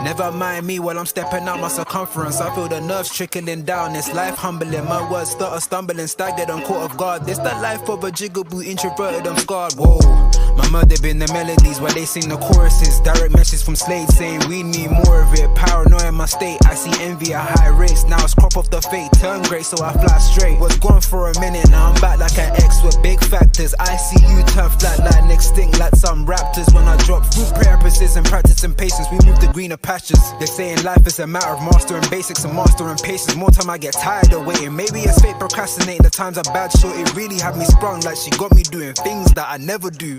Never mind me while I'm stepping out my circumference. I feel the nerves trickling down. It's life humbling. My words stutter, stumbling, staggered, I'm caught off guard. This the life of a jigaboo, introverted, I'm scarred. Whoa. My mother been the melodies while they sing the choruses. Direct message from slaves saying we need more of it. Paranoia in my state, I see envy at high rates. Now it's crop off the fate, turn great so I fly straight. Was gone for a minute, now I'm back like an ex with big factors. I see you turn flat like extinct like some raptors. When I drop through prayer, precision, practice and patience, we move to greener pastures. They're saying life is a matter of mastering basics and mastering patience. More time I get tired of waiting. Maybe it's fate procrastinating, the times are bad, so it really had me sprung. Like she got me doing things that I never do.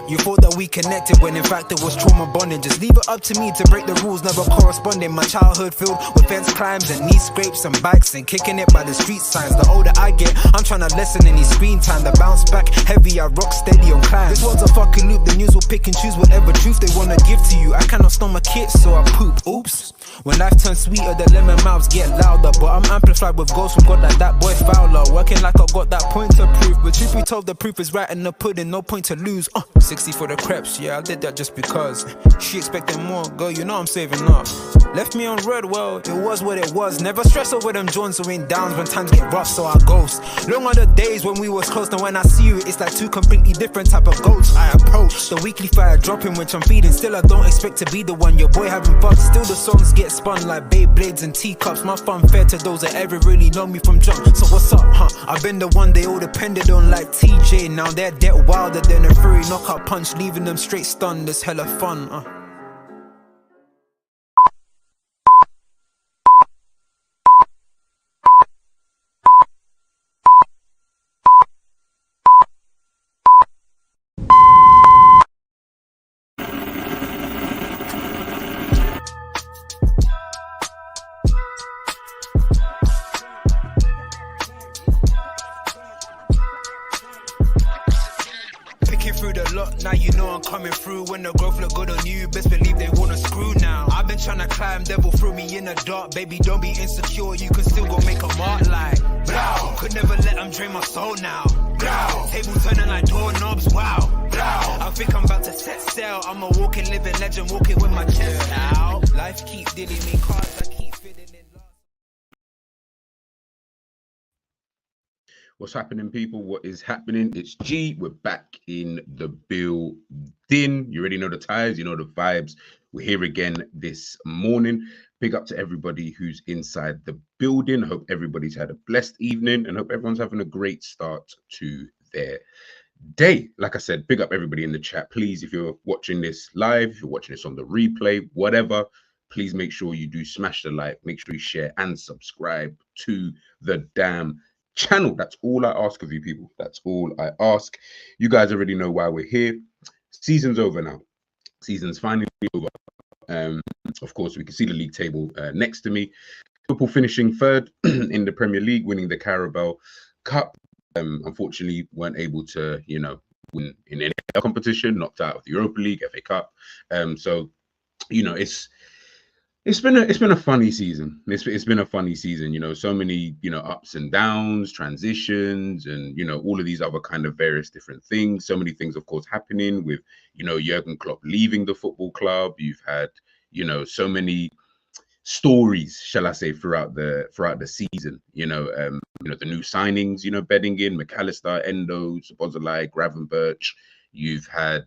You thought that we connected when in fact it was trauma bonding. Just leave it up to me to break the rules, never corresponding. My childhood filled with fence climbs and knee scrapes and bikes and kicking it by the street signs. The older I get, I'm trying to lessen any screen time. The bounce back heavy, I rock steady on climb. This one's a fucking loop, the news will pick and choose whatever truth they wanna give to you. I cannot stomach it, so I poop. Oops. When life turns sweeter, the lemon mouths get louder. But I'm amplified with ghosts who got like that boy Fowler. Working like I got that point to prove. But truth be told, the proof is right in the pudding, no point to lose. 60 for the crepes, yeah, I did that just because. She expecting more, girl, you know I'm saving up. Left me on red, well, it was what it was. Never stress over them joints or in downs when times get rough, so I ghost. Long are the days when we was close, and when I see you, it's like two completely different type of goats I approach. The weekly fire dropping, which I'm feeding. Still, I don't expect to be the one, your boy having fun. Still, the songs get spun like Beyblades and teacups. My fun fair to those that ever really know me from jump. So what's up, I've been the one they all depended on like TJ. Now they're dead wilder than a furry knockout punch, leaving them straight stunned. It's hella fun, Through the lot, now you know I'm coming through. When the growth look good on you, best believe they wanna screw now. I've been trying to climb, devil threw me in the dark. Baby, don't be insecure, you can still go make a mark like blow. Could never let them drain my soul now. Blow. Table turning like doorknobs, wow. Blow. I think I'm about to set sail. I'm a walking, living legend, walking with my chest out. Life keep dealing me cards, I keep feeling it. What's happening, people? What is happening? It's G. We're back in the building. You already know the ties, you know the vibes. We're here again this morning. Big up to everybody who's inside the building. Hope everybody's had a blessed evening and hope everyone's having a great start to their day. Like I said, big up everybody in the chat. Please, if you're watching this live, if you're watching this on the replay, whatever, please make sure you do smash the like, make sure you share and subscribe to the damn channel. That's all I ask of you, people. That's all I ask. You guys already know why we're here. Season's over now. Season's finally over. Of course, we can see the league table next to me. Liverpool finishing third in the Premier League, winning the Carabao Cup. Unfortunately, weren't able to, win in any competition. Knocked out of the Europa League, FA Cup. So, it's been a funny season. It's been a funny season, so many, ups and downs, transitions, and, all of these other kind of various different things. So many things, of course, happening with, Jurgen Klopp leaving the football club. You've had, so many stories, shall I say, throughout the season. The new signings, bedding in, McAllister, Endo, Szoboszlai, Gravenberch. You've had,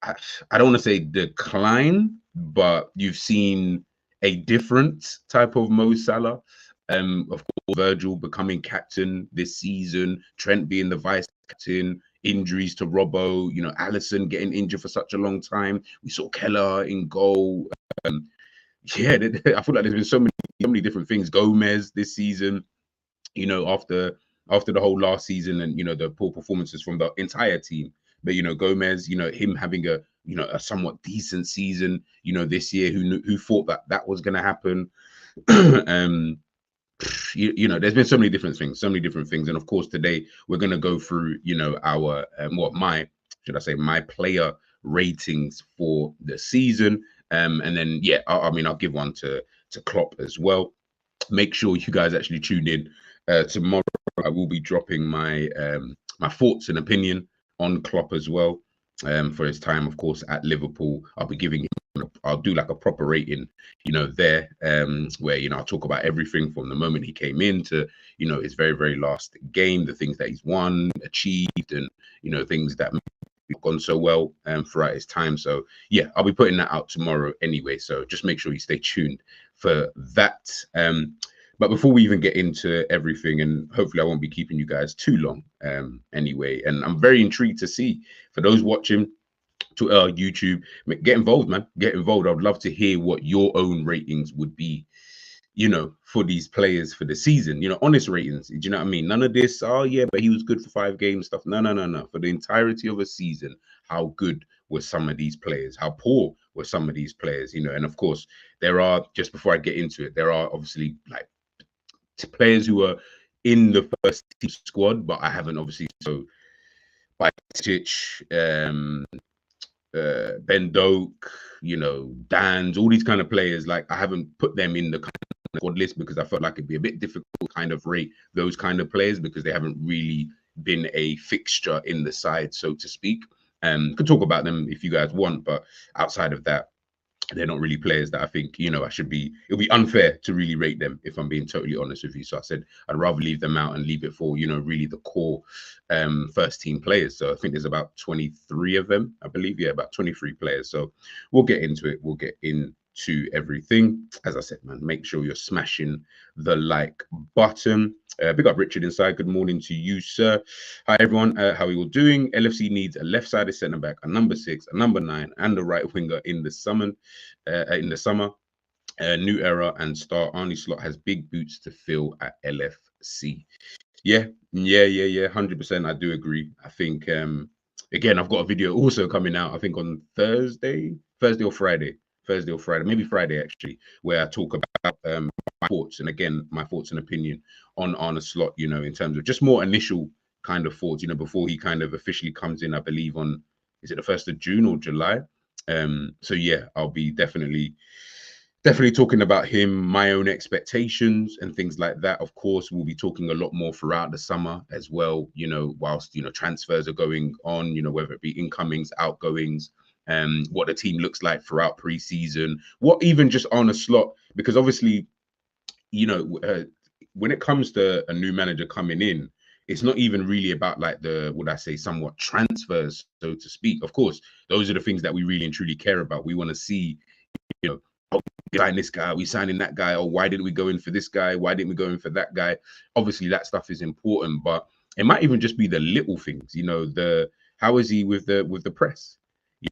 I don't want to say decline, but you've seen a different type of Mo Salah. Of course, Virgil becoming captain this season, Trent being the vice captain, injuries to Robbo, Alisson getting injured for such a long time. We saw Keller in goal. I feel like there's been so many different things. Gomez this season, after the whole last season and the poor performances from the entire team. But Gomez, him having a somewhat decent season, this year. Who thought that was going to happen? There's been so many different things, and of course today we're going to go through, our my player ratings for the season, and then I'll give one to Klopp as well. Make sure you guys actually tune in tomorrow. I will be dropping my my thoughts and opinion on Klopp as well, for his time, of course, at Liverpool. I'll be giving him I'll do like a proper rating, there, where I'll talk about everything from the moment he came in to his very, very last game, the things that he's won, achieved, and things that have gone so well throughout his time. So yeah, I'll be putting that out tomorrow anyway. So just make sure you stay tuned for that. But before we even get into everything, and hopefully I won't be keeping you guys too long anyway, and I'm very intrigued to see, for those watching to YouTube, get involved, man. Get involved. I'd love to hear what your own ratings would be, for these players for the season. Honest ratings. Do you know what I mean? None of this, oh yeah, but he was good for 5 games stuff. No, no, no, no. For the entirety of a season, how good were some of these players? How poor were some of these players? And of course, there are, just before I get into it, there are obviously like players who are in the first team squad, but I haven't obviously. So, Ben Doak, Dan's, all these kind of players, like I haven't put them in the kind of squad list because I felt like it'd be a bit difficult to kind of rate those kind of players because they haven't really been a fixture in the side, so to speak. Could talk about them if you guys want, but outside of that, they're not really players that I think, it'll be unfair to really rate them if I'm being totally honest with you. So I said I'd rather leave them out and leave it for, really the core first team players. So I think there's about 23 of them, I believe. Yeah, about 23 players. So we'll get into it. We'll get into everything. As I said, man, make sure you're smashing the like button. Big up Richard inside. Good morning to you, sir. Hi everyone. How are you all doing? LFC needs a left-sided centre back, a number 6, a number 9, and a right winger in the summer. New era and star Arnie Slot has big boots to fill at LFC. Yeah. 100%. I do agree. I think again, I've got a video also coming out, I think on Thursday or Friday, maybe Friday actually, where I talk about my thoughts, and again, my thoughts and opinion on Arne Slot, in terms of just more initial kind of thoughts, before he kind of officially comes in, I believe on, is it the 1st of June or July? So yeah, I'll be definitely talking about him, my own expectations and things like that. Of course, we'll be talking a lot more throughout the summer as well, whilst, transfers are going on, whether it be incomings, outgoings, what the team looks like throughout pre-season, what even just on a slot, because obviously, when it comes to a new manager coming in, it's not even really about like would I say, somewhat transfers, so to speak. Of course, those are the things that we really and truly care about. We want to see, oh, we sign this guy, we signing that guy, or why didn't we go in for this guy? Why didn't we go in for that guy? Obviously, that stuff is important, but it might even just be the little things, how is he with the press?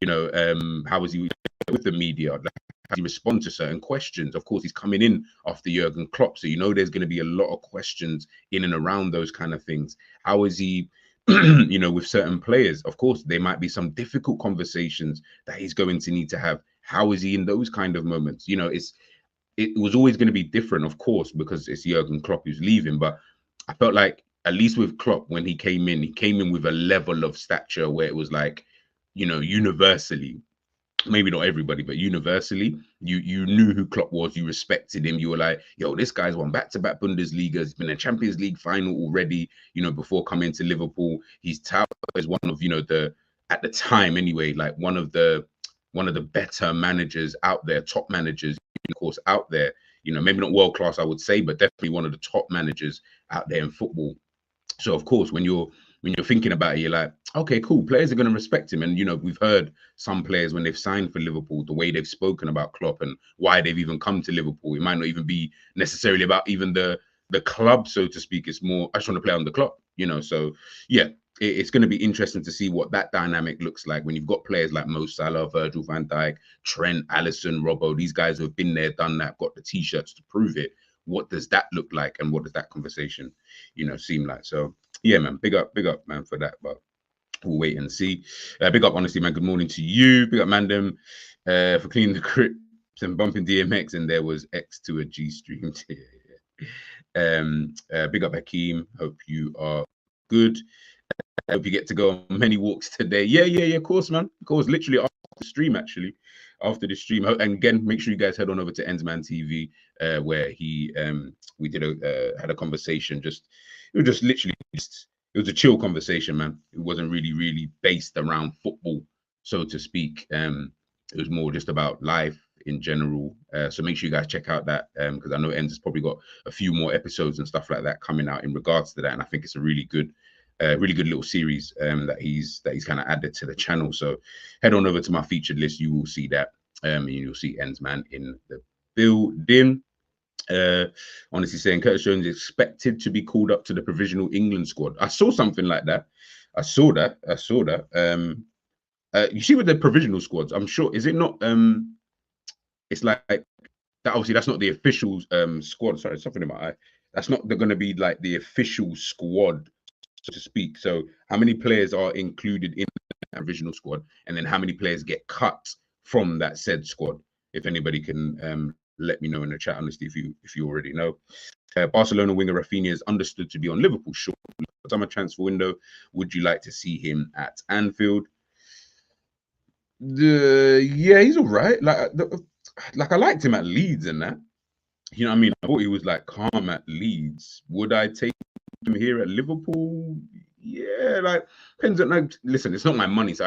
How is he with the media? How does he respond to certain questions? Of course, he's coming in after Jurgen Klopp, so there's going to be a lot of questions in and around those kind of things. How is he, with certain players? Of course, there might be some difficult conversations that he's going to need to have. How is he in those kind of moments? It was always going to be different, of course, because it's Jurgen Klopp who's leaving. But I felt like, at least with Klopp, when he came in with a level of stature where it was like, universally, maybe not everybody, but universally, you knew who Klopp was, you respected him. You were like, yo, this guy's won back-to-back Bundesliga, he's been in a Champions League final already, before coming to Liverpool. He's touted as one of, at the time anyway, like one of the better managers out there, top managers, of course, out there, maybe not world class, I would say, but definitely one of the top managers out there in football. So of course, when you're thinking about it, you're like, okay, cool, players are going to respect him. And we've heard some players when they've signed for Liverpool, the way they've spoken about Klopp and why they've even come to Liverpool. It might not even be necessarily about even the club, so to speak. It's more, I just want to play on the club, so yeah, it's going to be interesting to see what that dynamic looks like when you've got players like Mo Salah, Virgil van Dijk, Trent, Alisson, Robbo, these guys who have been there, done that, got the t-shirts to prove it. What does that look like, and what does that conversation seem like? So yeah, man, big up man for that, but we'll wait and see. Big up, honestly, man. Good morning to you. Big up, Mandem, for cleaning the crypts and bumping DMX, and there was X to a G stream. Big up, Hakeem. Hope you are good. Hope you get to go on many walks today. Yeah, of course, man. Of course, literally after the stream, actually. After the stream. And again, make sure you guys head on over to Ensman TV, where we had a conversation. It was a chill conversation, man. It wasn't really based around football, so to speak. It was more just about life in general. So make sure you guys check out that because I know Enz has probably got a few more episodes and stuff like that coming out in regards to that, and I think it's a really good little series that he's kind of added to the channel. So head on over to my featured list. You will see that, and you'll see Enz man in the building. Honestly saying Curtis Jones is expected to be called up to the provisional England squad. I saw something like that. I saw that. You see with the provisional squads, I'm sure, is it not it's like that, obviously that's not the official squad. Sorry, something in my eye. That's not going to be like the official squad, so to speak. So how many players are included in the provisional squad, and then how many players get cut from that said squad? If anybody can let me know in the chat, honestly, if you already know. Barcelona winger Rafinha is understood to be on Liverpool short summer transfer window. Would you like to see him at Anfield? Yeah, he's all right. Like I liked him at Leeds and that. You know what I mean? I thought he was like calm at Leeds. Would I take him here at Liverpool? Yeah, like depends on. Like, listen, it's not my money, so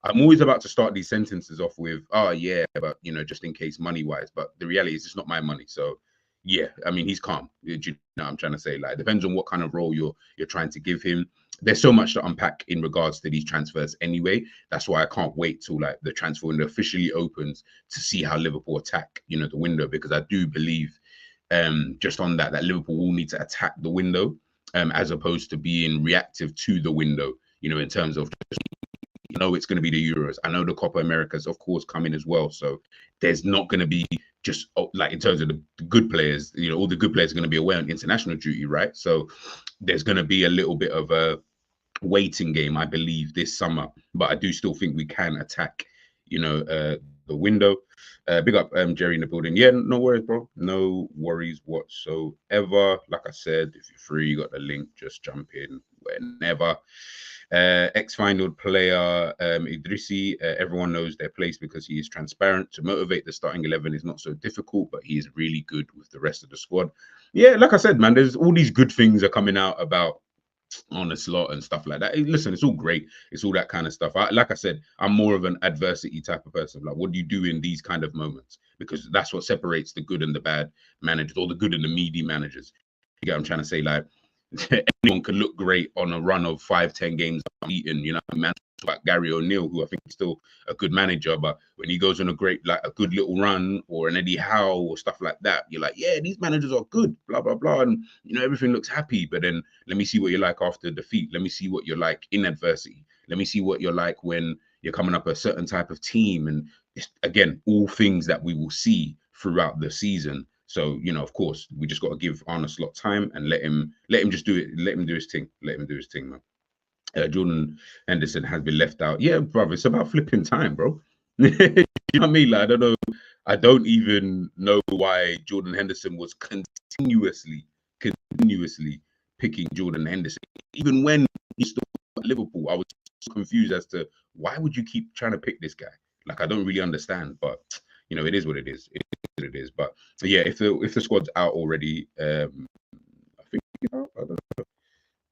I'm always about to start these sentences off with, "Oh yeah," but you know, just in case money wise. But the reality is, it's not my money, so yeah. I mean, he's calm. You know what I'm trying to say? Like, depends on what kind of role you're trying to give him. There's so much to unpack in regards to these transfers anyway. That's why I can't wait till like the transfer window officially opens to see how Liverpool attack, you know, the window, because I do believe just on that Liverpool will need to attack the window as opposed to being reactive to the window, you know, in terms of, you know, it's going to be the Euros. I know the Copa Americas, of course, coming as well. So there's not going to be just like in terms of the good players, you know, all the good players are going to be away on international duty, right? So there's going to be a little bit of a waiting game, I believe, this summer. But I do still think we can attack, you know, the window. Big up Jerry in the building. Yeah, no worries, bro. No worries whatsoever. Like I said, if you're free, you got the link, just jump in whenever. Ex-final player Idrissi, everyone knows their place because he is transparent. To motivate the starting 11 is not so difficult, but he is really good with the rest of the squad. Yeah, like I said, man, there's all these good things are coming out about on the slot and stuff like that. Hey, listen, it's all great. It's all that kind of stuff. Like I said, I'm more of an adversity type of person. Like, what do you do in these kind of moments? Because that's what separates the good and the bad managers, or the good and the meaty managers. You get what I'm trying to say? Like, anyone can look great on a run of 5-10 games unbeaten. You know, man, like Gary O'Neill, who I think is still a good manager, but when he goes on a good little run, or an Eddie Howe or stuff like that, you're like, yeah, these managers are good, blah blah blah, and you know everything looks happy. But then let me see what you're like after defeat. Let me see what you're like in adversity. Let me see what you're like when you're coming up a certain type of team, and again, all things that we will see throughout the season. So, you know, of course, we just got to give Arne Slot time and let him just do it. Let him do his thing. Let him do his thing, man. Jordan Henderson has been left out. Yeah, brother, it's about flipping time, bro. You know what I mean? Like, I don't even know why Jordan Henderson was continuously picking Jordan Henderson. Even when he still at Liverpool, I was confused as to why would you keep trying to pick this guy? Like, I don't really understand, but you know, it is what it is. It is what it is. But yeah, if the squad's out already, I think, you know, I don't know.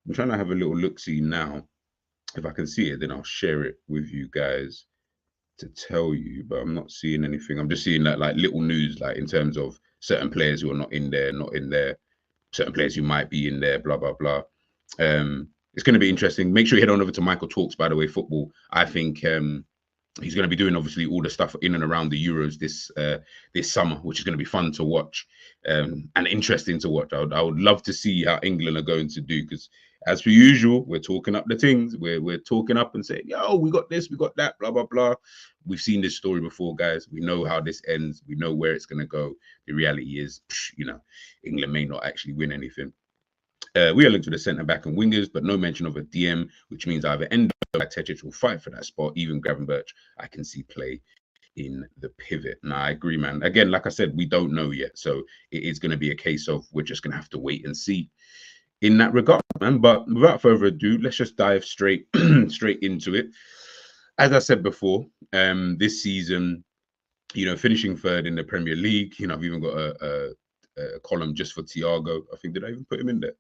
I'm trying to have a little look-see now. If I can see it, then I'll share it with you guys to tell you, but I'm not seeing anything. I'm just seeing that like little news, like in terms of certain players who are not in there, certain players who might be in there, blah blah blah. It's going to be interesting. Make sure you head on over to Michael Talks, by the way, football. I think he's going to be doing obviously all the stuff in and around the Euros this summer, which is going to be fun to watch and interesting to watch. I would love to see how England are going to do, because as per usual, we're talking up the things. We're talking up and saying, yo, we got this, we got that, blah blah blah. We've seen this story before, guys. We know how this ends. We know where it's going to go. The reality is, you know, England may not actually win anything. We are linked to the centre back and wingers, but no mention of a DM, which means either Endo or Tetic will fight for that spot. Even Gravenberch, I can see play in the pivot. Now, I agree, man. Again, like I said, we don't know yet, so it is going to be a case of we're just going to have to wait and see in that regard, man. But without further ado, let's just dive straight into it. As I said before, this season, you know, finishing third in the Premier League, you know, I've even got a column just for Thiago. I think, did I even put him in there?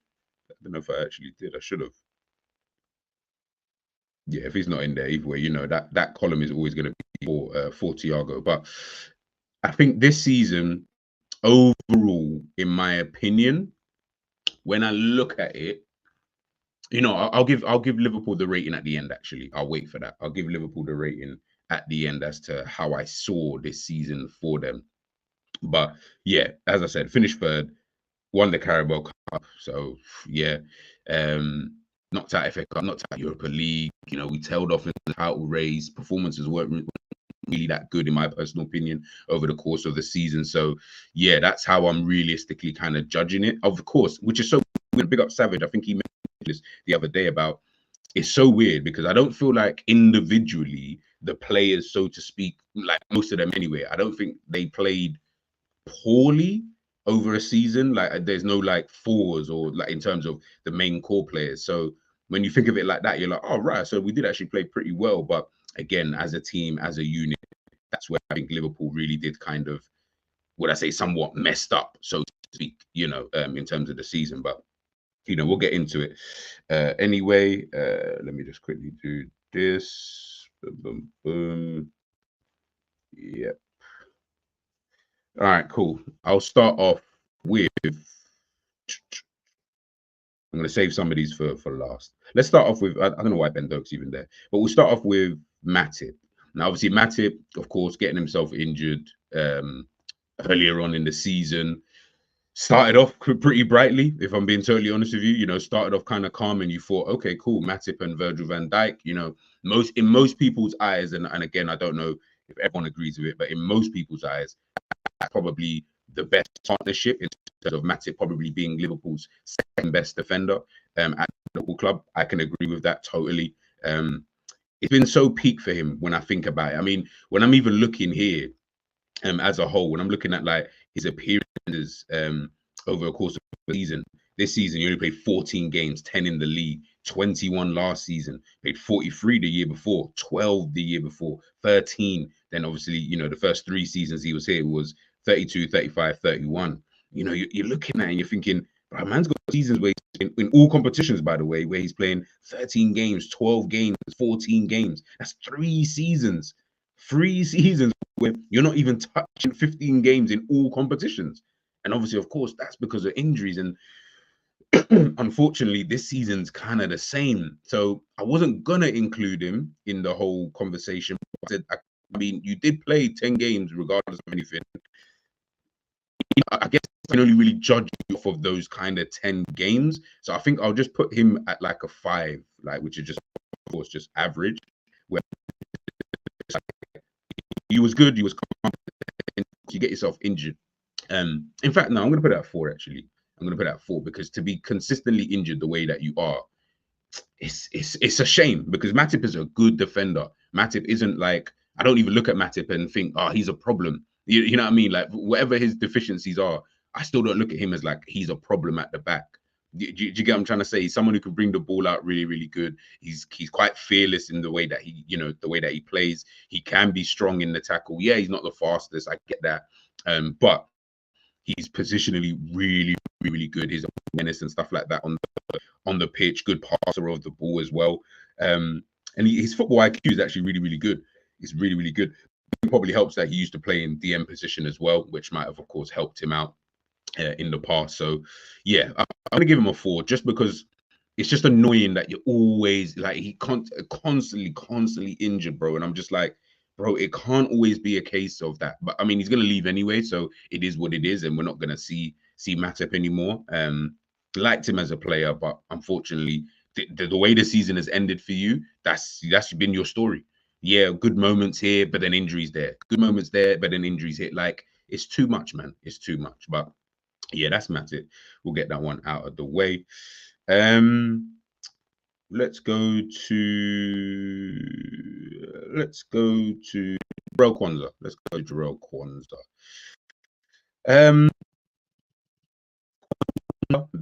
I don't know if I actually did. I should have. Yeah, if he's not in there either way, that column is always going to be for Thiago. But I think this season, overall, in my opinion, when I look at it, I'll give Liverpool the rating at the end. Actually, I'll wait for that. I'll give Liverpool the rating at the end as to how I saw this season for them. But yeah, as I said, finished third, won the Carabao Cup. So yeah, um, knocked out FA Cup, knocked out Europa League. We tailed off in the title race. Performances weren't really that good in my personal opinion over the course of the season. So yeah, that's how I'm realistically kind of judging it. Of course, which is so weird. Big up Savage. I think he mentioned this the other day about it's so weird because I don't feel like individually the players, so to speak, like most of them anyway, I don't think they played poorly over a season. Like there's no like fours or like in terms of the main core players. So when you think of it like that, you're like, oh right, so we did actually play pretty well. But again, as a team, as a unit, that's where I think Liverpool really did kind of, would I say, somewhat messed up, so to speak, in terms of the season. But we'll get into it. Anyway, let me just quickly do this. Boom, boom, boom. Yep. All right, cool. I'll start off with. I'm going to save some of these for last. Let's start off with. I don't know why Ben Doak's even there, but we'll start off with Matip. Now, obviously, Matip, of course, getting himself injured earlier on in the season. Started off pretty brightly, if I'm being totally honest with you. Started off kind of calm, and you thought, okay, cool, Matip and Virgil van Dijk. Most people's eyes, and again, I don't know if everyone agrees with it, but in most people's eyes, that's probably the best partnership in terms of Matip probably being Liverpool's second best defender at the Liverpool club. I can agree with that totally. It's been so peak for him when I think about it. I mean, when I'm even looking here as a whole, when I'm looking at like his appearances over the course of the season, this season he only played 14 games, 10 in the league, 21 last season, played 43 the year before, 12 the year before, 13. Then obviously, the first 3 seasons he was here was 32, 35, 31. You're looking at it and you're thinking, bro, man's got seasons where he's in all competitions, by the way, where he's playing 13 games, 12 games, 14 games. That's 3 seasons. 3 seasons where you're not even touching 15 games in all competitions. And obviously, of course, that's because of injuries. And unfortunately, this season's kind of the same. So I wasn't going to include him in the whole conversation. I mean, you did play 10 games regardless of anything. I guess I can only really judge you off of those kind of 10 games. So I think I'll just put him at like a 5, like, which is just, of course, just average. Where he was good, he was confident, you get yourself injured. In fact, no, I'm going to put it at 4, actually. I'm going to put it at 4 because to be consistently injured the way that you are, it's a shame because Matip is a good defender. Matip isn't like, I don't even look at Matip and think, oh, he's a problem. You know what I mean? Like whatever his deficiencies are, I still don't look at him as like he's a problem at the back. Do you get what I'm trying to say? He's someone who can bring the ball out really, really good. He's quite fearless in the way that the way that he plays. He can be strong in the tackle. Yeah, he's not the fastest. I get that. But he's positionally really, really good. His awareness and stuff like that on the pitch, good passer of the ball as well. And his football IQ is actually really, really good. It's really, really good. It probably helps that he used to play in DM position as well, which might have, of course, helped him out in the past. So, yeah, I'm going to give him a 4 just because it's just annoying that you're always like he constantly injured, bro. And I'm just like, bro, it can't always be a case of that. But I mean, he's going to leave anyway, so it is what it is, and we're not going to see Matip anymore. Liked him as a player, but unfortunately, the way the season has ended for you, that's been your story. Yeah, good moments here, but then injuries there. Good moments there, but then injuries here. Like it's too much, man. It's too much. But yeah, that's Matip. We'll get that one out of the way. Let's go to Jarell Kwanzaa. Let's go to Jarell Kwanzaa.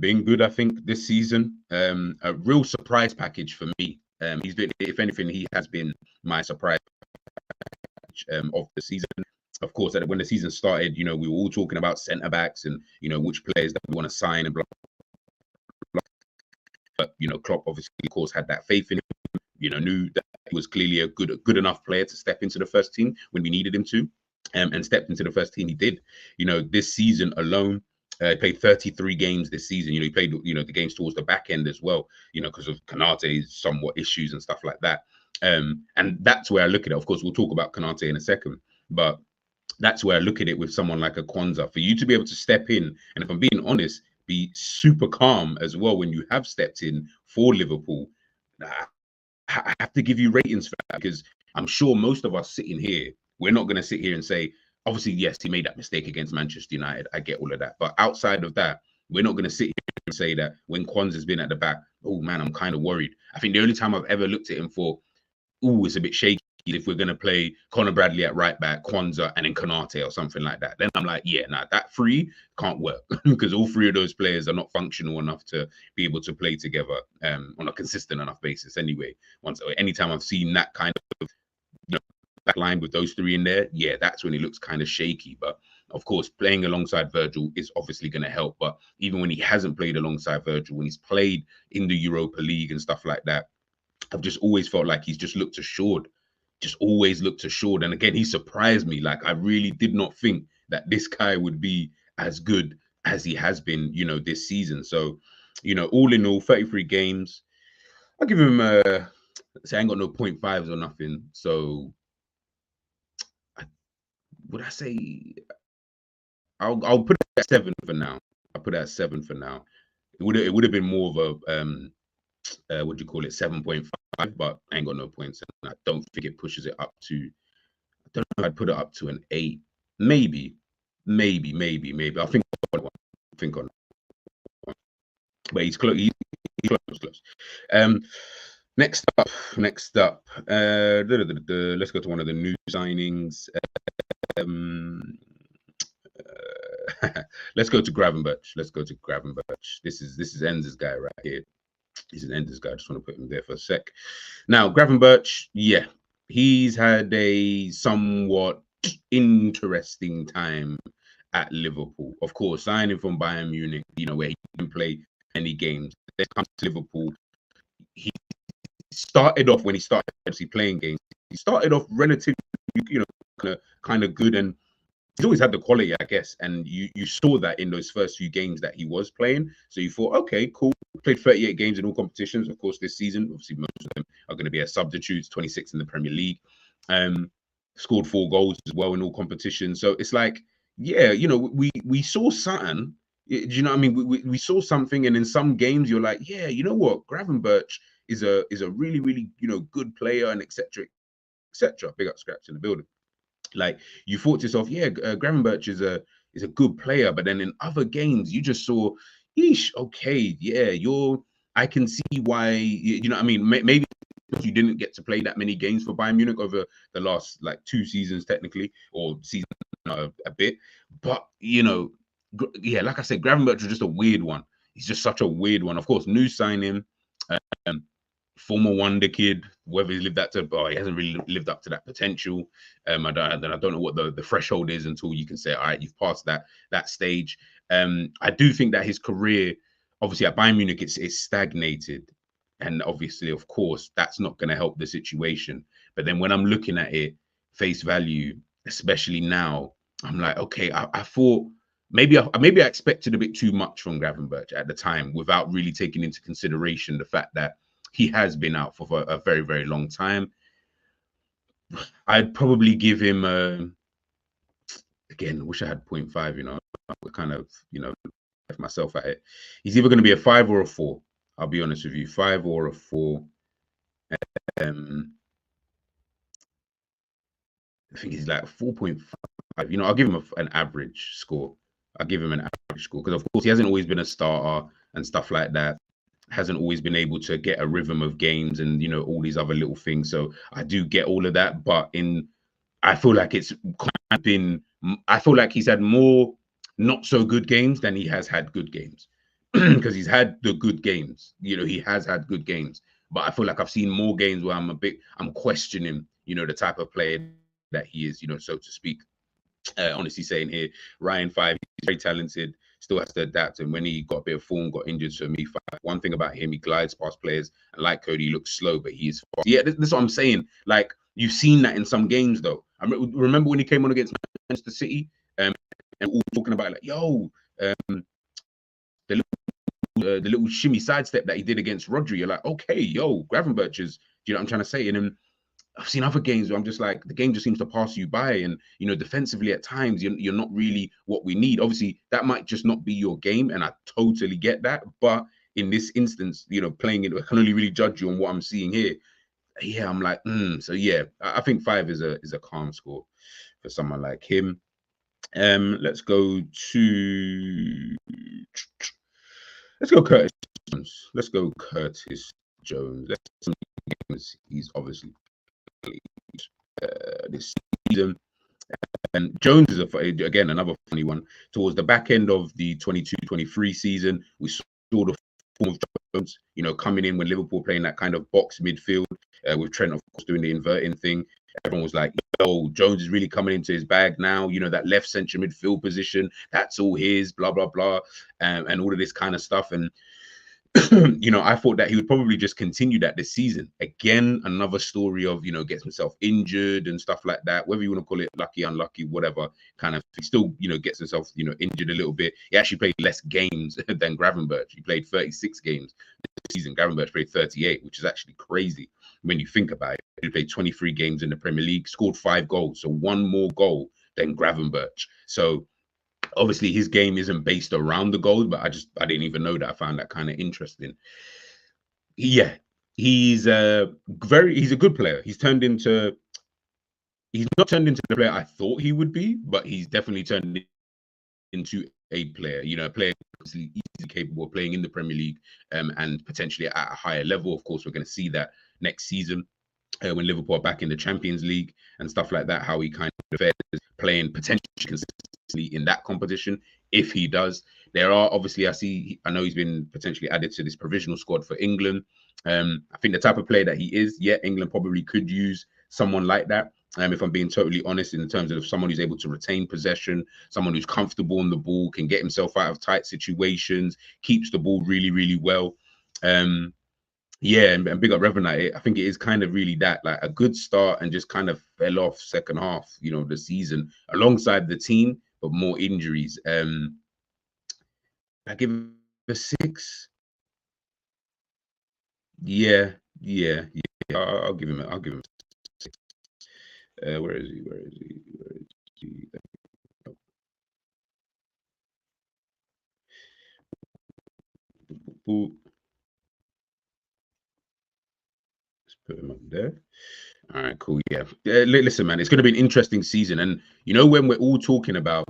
Being good, I think, this season. A real surprise package for me. He's been, if anything, he has been my surprise package of the season. Of course, when the season started, we were all talking about centre backs and which players that we want to sign and blah. But Klopp obviously, of course, had that faith in him. knew that he was clearly a good enough player to step into the first team when we needed him to, and stepped into the first team. He did. This season alone, he played 33 games this season. He played, the games towards the back end as well, because of Konate's somewhat issues and stuff like that. And that's where I look at it. Of course, we'll talk about Konate in a second, but that's where I look at it with someone like a Kwanzaa. For you to be able to step in, and if I'm being honest, be super calm as well when you have stepped in for Liverpool, I have to give you ratings for that, because I'm sure most of us sitting here, we're not going to sit here and say, obviously, yes, he made that mistake against Manchester United. I get all of that. But outside of that, we're not going to sit here and say that when Kwanzaa's been at the back, oh man, I'm kind of worried. I think the only time I've ever looked at him for, it's a bit shaky, if we're going to play Conor Bradley at right back, Kwanzaa, and then Konate or something like that. Then I'm like, yeah, nah, that three can't work, because all three of those players are not functional enough to be able to play together on a consistent enough basis anyway. Anytime I've seen that kind of back line with those three in there, yeah, that's when it looks kind of shaky. But of course, playing alongside Virgil is obviously going to help. But even when he hasn't played alongside Virgil, when he's played in the Europa League and stuff like that, I've just always felt like he's just looked assured. Just always looked assured. And again, he surprised me. Like, I really did not think that this guy would be as good as he has been, this season. So, all in all, 33 games. I'll give him say I ain't got no 0.5s or nothing. So would I say I'll put it at 7 for now. I'll put it at 7 for now. It would have been more of a what do you call it, 7.5, but I ain't got no points. And I don't think it pushes it up to, I don't know, I'd put it up to an 8. Maybe. I think on one. But he's close. He's close. Next up. Let's go to one of the new signings. Let's go to Gravenberch. This is Enz's guy right here. He's an Enders guy. I just want to put him there for a sec. Now, Gravenberch, yeah, he's had a somewhat interesting time at Liverpool. Of course, signing from Bayern Munich, where he didn't play any games. Then comes to Liverpool. He started off, when he started actually playing games, he started off relatively, kind of good, and he's always had the quality, I guess, and you saw that in those first few games that he was playing. So you thought, okay, cool. Played 38 games in all competitions, of course, this season. Obviously, most of them are going to be as substitutes, 26 in the Premier League. Scored 4 goals as well in all competitions. So it's like, yeah, we saw something. Do you know what I mean? We saw something, and in some games you're like, yeah, you know what? Gravenberch is a really, really, good player, and etc. Big up Scraps in the building. Like, you thought to yourself, yeah, Gravenberch is a good player, but then in other games you just saw, okay, yeah, I can see why, you know what I mean? Maybe you didn't get to play that many games for Bayern Munich over the last 2 seasons technically, or season a bit, but yeah, like I said, Gravenberch was just a weird one. He's just such a weird one. Of course, new signing, former wonder kid, whether he's lived up to, he hasn't really lived up to that potential. I don't know what the threshold is until you can say, all right, you've passed that stage. I do think that his career, obviously at Bayern Munich, it's stagnated, and obviously, of course, that's not going to help the situation. But then when I'm looking at it face value, especially now, I'm like, okay, I thought maybe I expected a bit too much from Gravenberch at the time, without really taking into consideration the fact that he has been out for a very, very long time. I'd probably give him again, wish I had 0.5, I kind of, left myself at it. He's either going to be a 5 or a 4. I'll be honest with you, 5 or a 4. I think he's like 4.5. I'll give him an average score. Because of course he hasn't always been a starter and stuff like that. Hasn't always been able to get a rhythm of games and all these other little things. So I do get all of that, but I feel like it's kind of been, I feel like he's had more not so good games than he has had good games. Because he's had the good games, he has had good games, but I feel like I've seen more games where I'm questioning, the type of player that he is, so to speak. Honestly saying here, Ryan 5, he's very talented. still has to adapt. And when he got a bit of form, got injured, so me, one thing about him, he glides past players. And like Cody, he looks slow, but he is fast. Yeah, this is what I'm saying. Like, you've seen that in some games, though. I remember when he came on against Manchester City, and all talking about like, yo, the little shimmy sidestep that he did against Rodri. You're like, okay, yo, Gravenberch is, do you know what I'm trying to say? And then I've seen other games where I'm just like, the game just seems to pass you by, and defensively at times you're not really what we need. Obviously, that might just not be your game, and I totally get that. But in this instance, playing it, I can only really judge you on what I'm seeing here. Yeah, I'm like, so yeah, I think 5 is a calm score for someone like him. Let's go Curtis Jones. Let's go Curtis Jones. He's obviously this season. And Jones is again another funny one. Towards the back end of the 22-23 season, we saw the form of Jones, coming in when Liverpool playing that kind of box midfield, with Trent, of course, doing the inverting thing. Everyone was like, yo, Jones is really coming into his bag now. That left central midfield position, that's all his, blah, blah, blah, and all of this kind of stuff. And I thought that he would probably just continue that this season. Again, another story of, gets himself injured and stuff like that. Whether you want to call it lucky, unlucky, whatever, kind of, he still, gets himself, injured a little bit. He actually played less games than Gravenberch. He played 36 games this season. Gravenberch played 38, which is actually crazy when you think about it. He played 23 games in the Premier League, scored 5 goals, so 1 more goal than Gravenberch. So obviously his game isn't based around the goals, but I didn't even know that. I found that kind of interesting. Yeah, he's a good player. He's not turned into the player I thought he would be, but he's definitely turned into a player, a player easily capable of playing in the Premier League, and potentially at a higher level. Of course, we're going to see that next season, when Liverpool are back in the Champions League and stuff like that, how he kind of fares playing potentially consistently in that competition. If he does, there are obviously, I know he's been potentially added to this provisional squad for England. I think the type of player that he is, England probably could use someone like that. If I'm being totally honest, in terms of someone who's able to retain possession, someone who's comfortable on the ball, can get himself out of tight situations, keeps the ball really, really well. Yeah, and big up Revenant. I think it is kind of really that, like a good start, and just kind of fell off second half, the season alongside the team, but more injuries. I give him a 6. Yeah. I'll give him. I'll give him 6. Where is he? Put him up there. All right, cool. Yeah. Listen, man, it's going to be an interesting season. And when we're all talking about,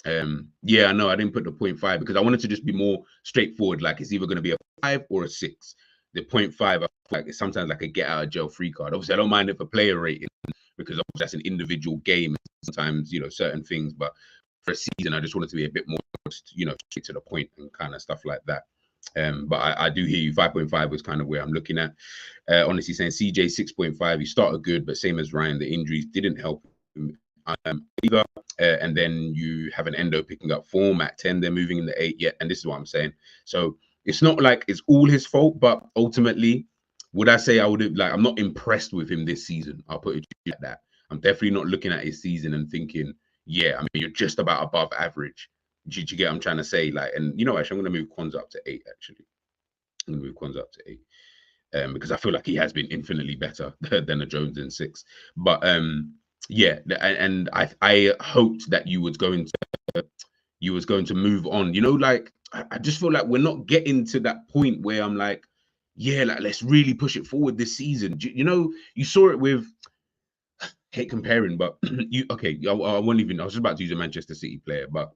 I know I didn't put the 0.5 because I wanted to just be more straightforward. Like, it's either going to be a 5 or a 6. The 0.5, I feel like it's sometimes like a get out of jail free card. Obviously, I don't mind it for player rating because obviously that's an individual game. Sometimes, certain things, but for a season, I just wanted to be a bit more, straight to the point and kind of stuff like that. But I do hear you. 5.5 was kind of where I'm looking at. Honestly, saying CJ 6.5. He started good, but same as Ryan, the injuries didn't help him either. And then you have an Endo picking up form at 10. They're moving in the 8 yet, and this is what I'm saying. So it's not like it's all his fault, but ultimately, would I say I would have, like, I'm not impressed with him this season? I'll put it like that. I'm definitely not looking at his season and thinking, yeah, I mean, you're just about above average. Do you get what I'm trying to say? Like, and actually, I'm going to move Kwanzaa up to 8. Actually, I'm going to move Kwanzaa up to 8, because I feel like he has been infinitely better than a Jones in 6. But yeah, and I hoped that you was going to move on. Like, I just feel like we're not getting to that point where I'm like, yeah, like, let's really push it forward this season. You saw it with, hate comparing, but I won't even. I was just about to use a Manchester City player, but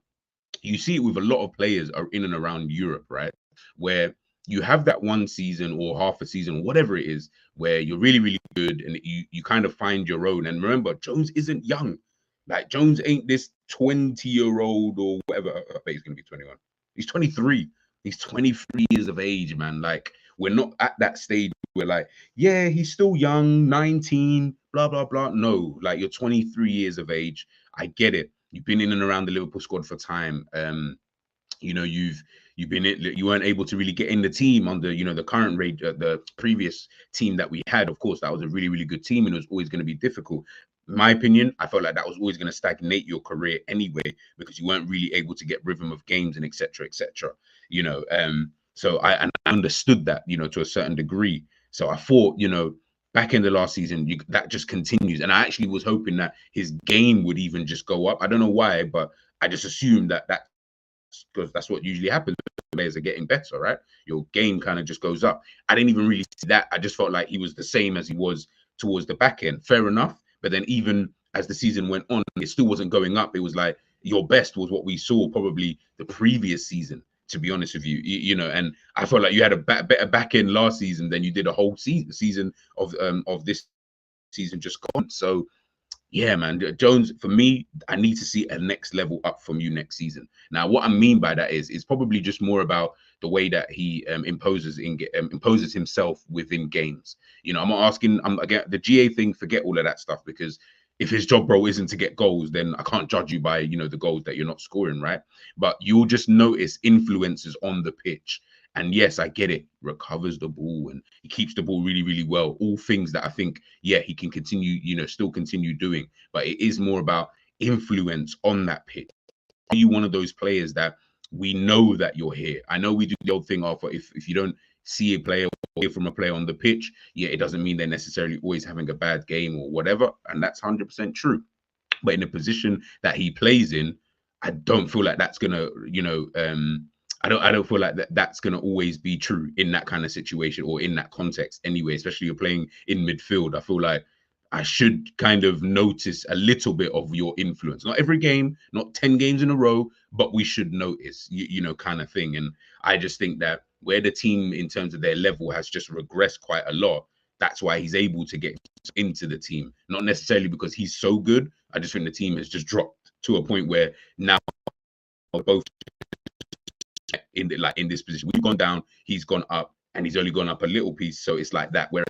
you see it with a lot of players are in and around Europe, right? Where you have that one season or half a season, whatever it is, where you're really, really good and you kind of find your own. And remember, Jones isn't young. Like, Jones ain't this 20-year-old or whatever. I bet he's going to be 21. He's 23. He's 23 years of age, man. Like, we're not at that stage where, like, yeah, he's still young, 19, blah, blah, blah. No, like, you're 23 years of age. I get it. You've been in and around the Liverpool squad for time. you know, you've been you weren't able to really get in the team under, you know, the current rate, the previous team that we had. Of course, that was a really, really good team, and it was always going to be difficult. In my opinion, I felt like that was always going to stagnate your career anyway, because you weren't really able to get rhythm of games and etc. etc. You know, so I understood that, you know, to a certain degree. So I thought, you know, back in the last season, that just continues, and I actually was hoping that his game would even just go up. I don't know why, but I just assumed that because that's what usually happens when players are getting better, right? Your game kind of just goes up. I didn't even really see that. I just felt like he was the same as he was towards the back end. Fair enough. But then even as the season went on, it still wasn't going up. It was like your best was what we saw probably the previous season, to be honest with you. You know, and I felt like you had a better back end last season than you did a whole season of this season just gone. So yeah, man, Jones, for me, I need to see a next level up from you next season. Now, what I mean by that is it's probably just more about the way that he imposes himself within games. You know, I'm not asking. I'm again the GA thing. Forget all of that stuff, because if his job role isn't to get goals, then I can't judge you by, you know, the goals that you're not scoring, right? But you'll just notice influences on the pitch. And yes, I get it. Recovers the ball and he keeps the ball really, really well. All things that I think, yeah, he can continue, you know, still continue doing. But it is more about influence on that pitch. Are you one of those players that we know that you're here? I know we do the old thing of if you don't see a player or hear from a player on the pitch, yeah, it doesn't mean they're necessarily always having a bad game or whatever. And that's 100% true. But in the position that he plays in, I don't feel like that's gonna, you know, I don't feel like that's gonna always be true in that kind of situation or in that context anyway. Especially you're playing in midfield. I feel like I should kind of notice a little bit of your influence. Not every game, not 10 games in a row, but we should notice, you know, kind of thing. And I just think that where the team in terms of their level has just regressed quite a lot, that's why he's able to get into the team. Not necessarily because he's so good. I just think the team has just dropped to a point where now both in this position. We've gone down, he's gone up, and he's only gone up a little piece. So it's like that. Whereas,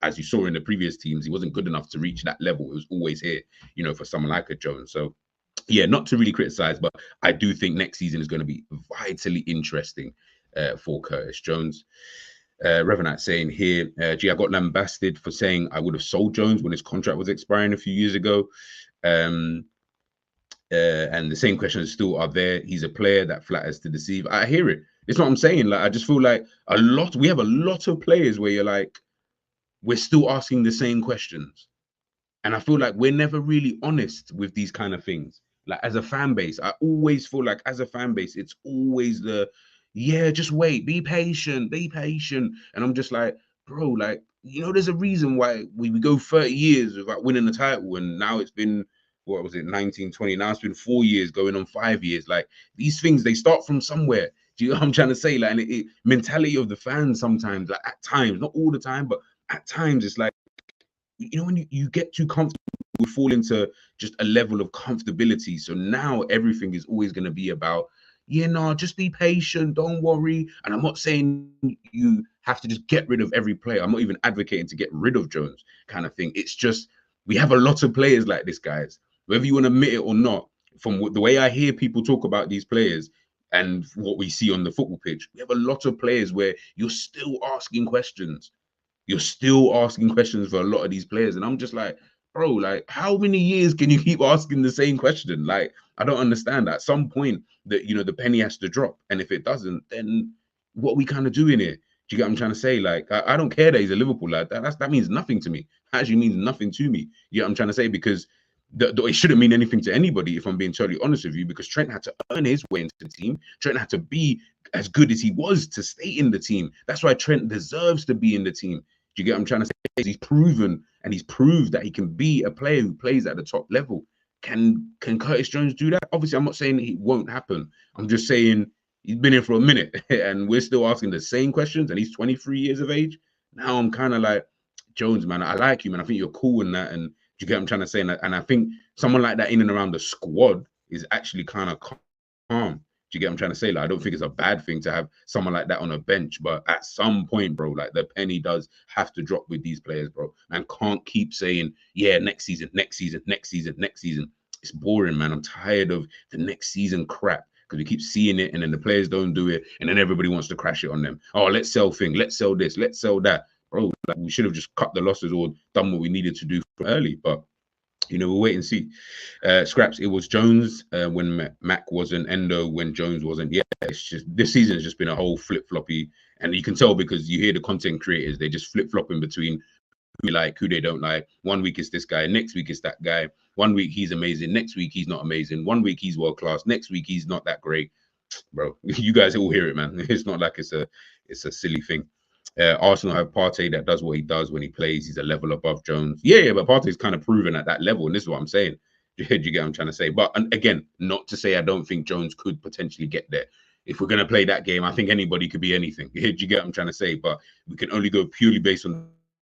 as you saw in the previous teams, he wasn't good enough to reach that level. It was always here, you know, for someone like a Jones. So yeah, not to really criticize, but I do think next season is going to be vitally interesting for Curtis Jones. Revenant saying here, gee, I got lambasted for saying I would have sold Jones when his contract was expiring a few years ago. And the same questions still are there. He's a player that flatters to deceive. I hear it. It's what I'm saying. Like, I just feel like we have a lot of players where you're like, we're still asking the same questions. And I feel like we're never really honest with these kind of things. Like, as a fan base, I always feel like as a fan base, it's always yeah, just wait, be patient, be patient. And I'm just like, bro, like, you know, there's a reason why we go 30 years without winning the title. And now it's been, what was it, 1920? Now it's been 4 years, going on 5 years. Like, these things, they start from somewhere. Do you know what I'm trying to say? Like, and mentality of the fans sometimes, like at times, not all the time, but at times it's like, you know, when you get too comfortable, we fall into just a level of comfortability. So now everything is always going to be about, yeah, no, just be patient, don't worry. And I'm not saying you have to just get rid of every player. I'm not even advocating to get rid of Jones kind of thing. It's just we have a lot of players like this, guys. Whether you want to admit it or not, from the way I hear people talk about these players and what we see on the football pitch, we have a lot of players where you're still asking questions. You're still asking questions for a lot of these players. And I'm just like, bro, like, how many years can you keep asking the same question? Like, I don't understand that. At some point, that, you know, the penny has to drop. And if it doesn't, then what are we kind of doing here? Do you get what I'm trying to say? Like, I don't care that he's a Liverpool lad. That means nothing to me. That actually means nothing to me. You know what I'm trying to say? Because it shouldn't mean anything to anybody, if I'm being totally honest with you, because Trent had to earn his way into the team. Trent had to be as good as he was to stay in the team. That's why Trent deserves to be in the team. Do you get what I'm trying to say? He's proven and he's proved that he can be a player who plays at the top level. Can Curtis Jones do that? Obviously, I'm not saying it won't happen. I'm just saying he's been in for a minute and we're still asking the same questions, and he's 23 years of age. Now I'm kind of like, Jones, man, I like you, man. I think you're cool in that. And do you get what I'm trying to say? And I think someone like that in and around the squad is actually kind of calm. Do you get what I'm trying to say? Like, I don't think it's a bad thing to have someone like that on a bench, but at some point, bro, like the penny does have to drop with these players, bro. And can't keep saying, yeah, next season, next season, next season, next season. It's boring, man. I'm tired of the next season crap. because we keep seeing it, and then the players don't do it, and then everybody wants to crash it on them. Oh, let's sell let's sell this, let's sell that. Bro, like, we should have just cut the losses or done what we needed to do early, but we'll wait and see. Scraps, it was Jones when Mac wasn't, Endo when Jones wasn't. Yeah, it's just this season has just been a whole flip-floppy, and you can tell because you hear the content creators, they just flip-flopping between who they like, who they don't like. One week it's this guy, next week it's that guy. One week he's amazing, next week he's not amazing. One week he's world class, next week he's not that great. Bro, you guys all hear it, man. It's not like it's a silly thing. Arsenal have Partey that does what he does when he plays. He's a level above Jones. Yeah, but Partey's kind of proven at that level, and this is what I'm saying. Do you get what I'm trying to say? But again, not to say I don't think Jones could potentially get there. If we're going to play that game, I think anybody could be anything. Do you get what I'm trying to say? But we can only go purely based on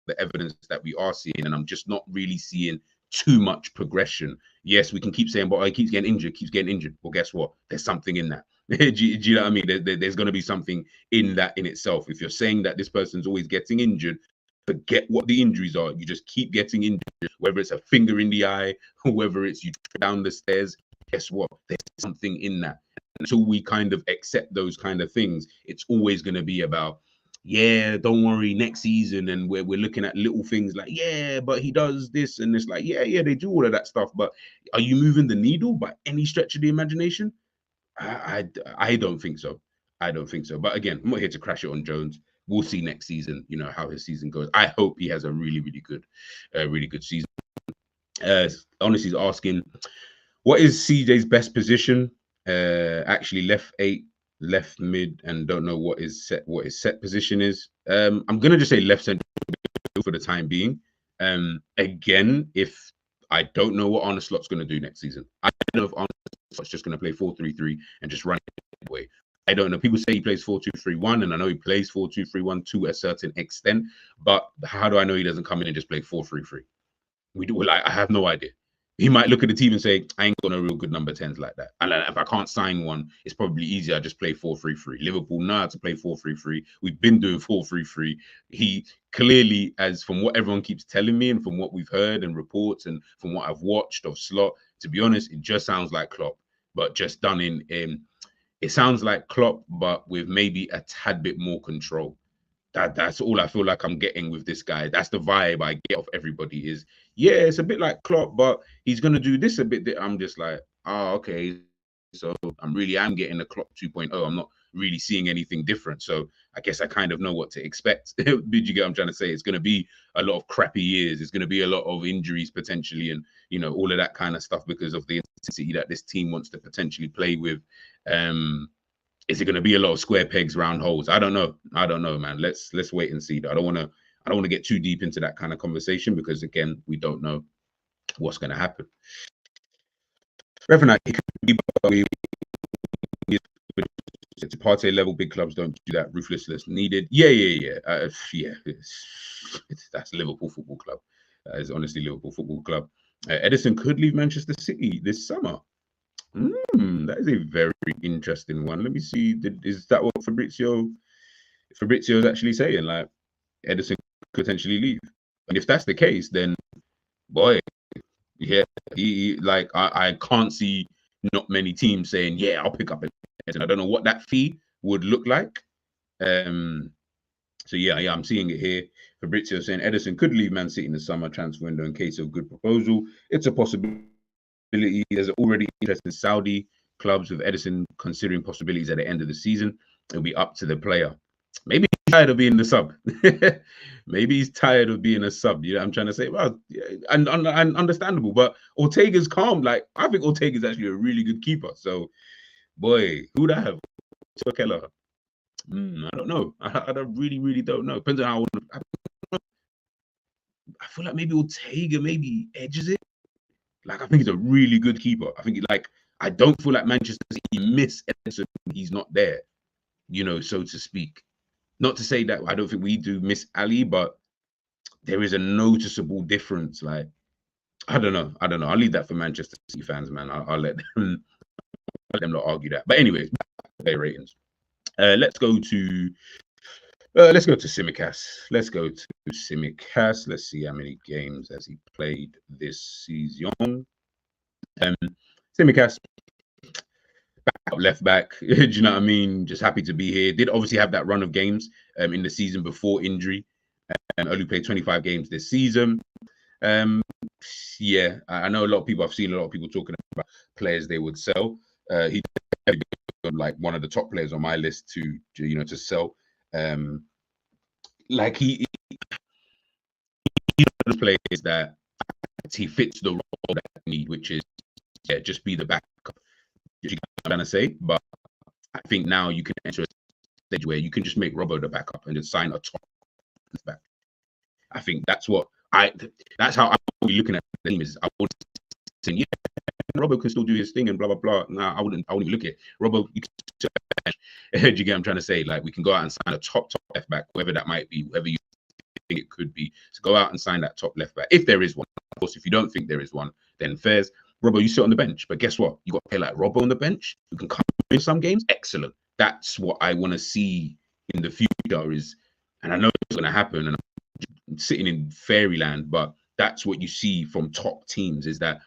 the evidence that we are seeing, and I'm just not really seeing too much progression. Yes, we can keep saying, but he keeps getting injured. Well, guess what? There's something in that. do you know what I mean? There's going to be something in that in itself. If you're saying that this person's always getting injured, forget what the injuries are. You just keep getting injured, whether it's a finger in the eye, whether it's you down the stairs. Guess what? There's something in that. Until we kind of accept those kind of things, it's always going to be about, yeah, don't worry, next season, and we're looking at little things like, yeah, but he does this, and it's like, yeah, they do all of that stuff, but are you moving the needle by any stretch of the imagination? I don't think so. I don't think so. But again, I'm not here to crash it on Jones. We'll see next season, how his season goes. I hope he has a really good season. Honestly, he's asking, what is CJ's best position? Actually, left 8, left mid, and don't know what his set position is. I'm gonna just say left center for the time being. Again, if I don't know what Arne Slot's gonna do next season. I don't know if Arne Slot's just gonna play 4-3-3 and just run it away. I don't know. People say he plays 4-2-3-1, and I know he plays 4-2-3-1 to a certain extent. But how do I know he doesn't come in and just play 4-3-3? We do. Like, I have no idea. He might look at the team and say, I ain't got no real good number 10s like that. And if I can't sign one, it's probably easier. I just play 4-3-3. Liverpool know how to play 4-3-3. We've been doing 4-3-3. He clearly, as from what everyone keeps telling me and from what we've heard and reports and from what I've watched of Slot, to be honest, it just sounds like Klopp, but just done in it sounds like Klopp, but with maybe a tad bit more control. That's all I feel like I'm getting with this guy. That's the vibe I get off everybody is, yeah, it's a bit like Klopp, but he's going to do this a bit. I'm just like, oh, okay. So I'm getting the Klopp 2.0. I'm not really seeing anything different. So I guess I kind of know what to expect. Did you get what I'm trying to say? It's going to be a lot of crappy years. It's going to be a lot of injuries potentially, and all of that kind of stuff because of the intensity that this team wants to potentially play with. Is it going to be a lot of square pegs, round holes? I don't know, man. Let's wait and see. I don't want to get too deep into that kind of conversation because again, we don't know what's going to happen. Revenant, it's a Partey level. Big clubs don't do that. Ruthlessness needed. Yeah. That's Liverpool Football Club. That is honestly Liverpool Football Club. Edison could leave Manchester City this summer. That is a very interesting one. Let me see. Is that what Fabrizio's actually saying? Like, Edison could potentially leave, and if that's the case, then boy, yeah, he like I can't see not many teams saying, yeah, I'll pick up Edison. I don't know what that fee would look like. So yeah, I'm seeing it here. Fabrizio saying Edison could leave Man City in the summer transfer window in case of good proposal. It's a possibility. There's already interest in Saudi clubs with Edison considering possibilities at the end of the season. It'll be up to the player. Maybe he's tired of being the sub. Maybe he's tired of being a sub. You know what I'm trying to say? Well, yeah, and understandable. But Ortega's calm. Like, I think Ortega's actually a really good keeper. So, boy, who'd I have? Keller. I don't know. I really don't know. Depends on how I feel like maybe Ortega maybe edges it. Like, I think he's a really good keeper. I think I don't feel like Manchester City miss Edison when he's not there, so to speak. Not to say that I don't think we do miss Ali, but there is a noticeable difference. Like, I don't know. I'll leave that for Manchester City fans, man. I'll let them not argue that. But anyways, their ratings. Let's go to Tsimikas. Let's go to Tsimikas. Let's see how many games has he played this season. Tsimikas. left back. Do you know what I mean? Just happy to be here. Did obviously have that run of games in the season before injury. Only played 25 games this season. Yeah, I know a lot of people. I've seen a lot of people talking about players they would sell. He like one of the top players on my list to sell. Like he's one of the players that he fits the role that I need, which is just be the backup. You know what I'm trying to say, but I think now you can enter a stage where you can just make Robbo the backup and just sign a top back. I think that's how I would be looking at the team. Is I would say, yeah, Robbo can still do his thing and blah blah blah. Nah, I wouldn't even look at it. Robbo. Do you get what I'm trying to say? Like we can go out and sign a top left back, whoever that might be, whoever you think it could be. So go out and sign that top left back if there is one. Of course, if you don't think there is one, then fairs. Robbo, you sit on the bench, but guess what? You got to play like Robbo on the bench. You can come in some games. Excellent. That's what I want to see in the future. And I know it's going to happen. And I'm sitting in fairyland, but that's what you see from top teams. Is that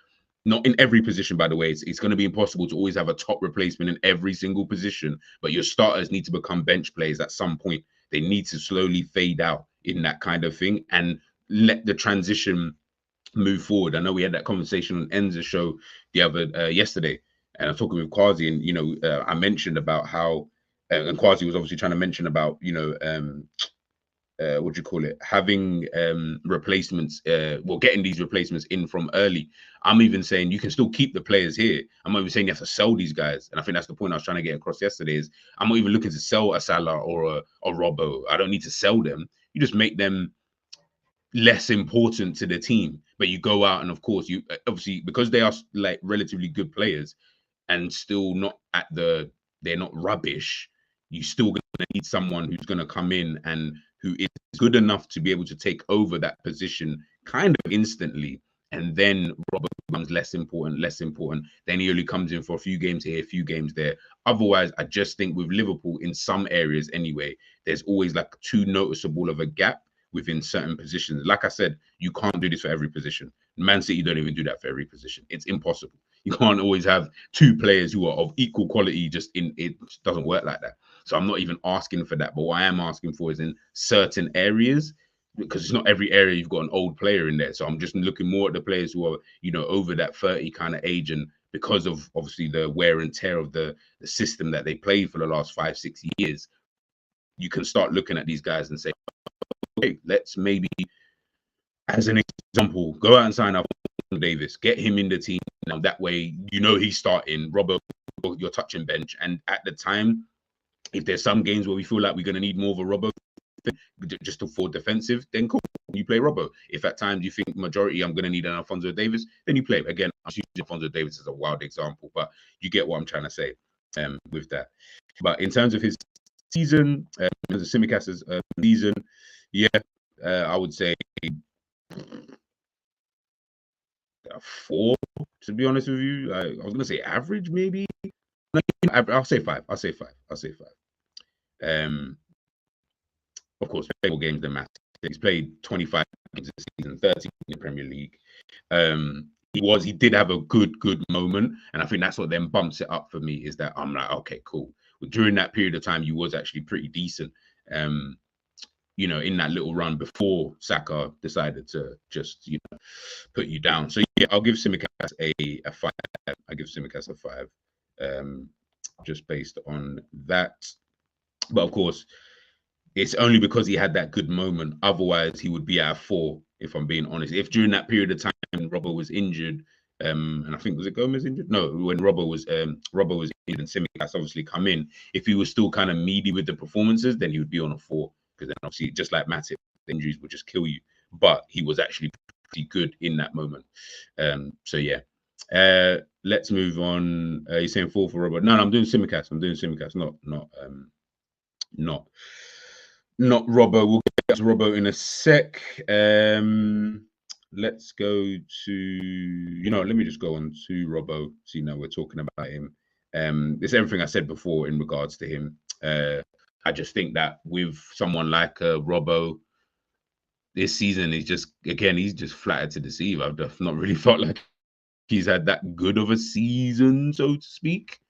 not in every position, by the way. It's going to be impossible to always have a top replacement in every single position. But your starters need to become bench players at some point. They need to slowly fade out in that kind of thing and let the transition move forward. I know we had that conversation on Enza's show yesterday, and I'm talking with Quasi, and I mentioned about how, and Quasi was obviously trying to mention about what do you call it, having replacements, getting these replacements in from early. I'm even saying you can still keep the players here. I'm not even saying you have to sell these guys, and I think that's the point I was trying to get across yesterday. Is I'm not even looking to sell a Salah or a Robbo. I don't need to sell them. You just make them less important to the team, but you go out and of course you obviously, because they are like relatively good players and still not they're not rubbish, you still gonna need someone who's gonna come in and who is good enough to be able to take over that position kind of instantly. And then Robert becomes less important. Then he only comes in for a few games here, a few games there. Otherwise, I just think with Liverpool in some areas anyway, there's always like too noticeable of a gap within certain positions. Like I said, you can't do this for every position. Man City don't even do that for every position. It's impossible. You can't always have two players who are of equal quality. It doesn't work like that. So I'm not even asking for that. But what I am asking for is in certain areas, because it's not every area you've got an old player in there. So I'm just looking more at the players who are, over that 30 kind of age, and because of obviously the wear and tear of the system that they played for the last 5-6 years, you can start looking at these guys and say, okay, let's maybe, as an example, go out and sign up Davis, get him in the team. Now that way, he's starting. Robert, you're touching bench, and at the time, if there's some games where we feel like we're going to need more of a Robbo just for defensive, then cool, you play Robbo. If at times you think majority I'm going to need an Alphonso Davies, then you play. Again, I'm using Alphonso Davies as a wild example, but you get what I'm trying to say with that. But in terms of his season, as a Simicast's season, yeah, I would say 4, to be honest with you. I was going to say average, maybe. I'll say 5. I'll say 5. Of course, more games than matter. He's played 25 games this season, 13 in the Premier League. He did have a good moment, and I think that's what then bumps it up for me. Is that I'm like, okay, cool. During that period of time, he was actually pretty decent. In that little run before Saka decided to just put you down. So yeah, I'll give Simicast a 5. I give Simicast a 5, just based on that. But of course, it's only because he had that good moment. Otherwise, he would be at a 4, if I'm being honest. If during that period of time Robbo was injured, and I think was it Gomez injured? No, when Robbo was injured and Simicast obviously come in. If he was still kind of meaty with the performances, then he would be on a 4. Because then obviously, just like Matip, injuries would just kill you. But he was actually pretty good in that moment. So yeah. Let's move on. You're saying 4 for Robbo? No, I'm doing Simicast. Not Robbo. We'll get to Robbo in a sec. Let's go to, let me just go on to Robbo. So, we're talking about him. It's everything I said before in regards to him. I just think that with someone like Robbo, this season he's just flattered to deceive. I've not really felt like he's had that good of a season, so to speak.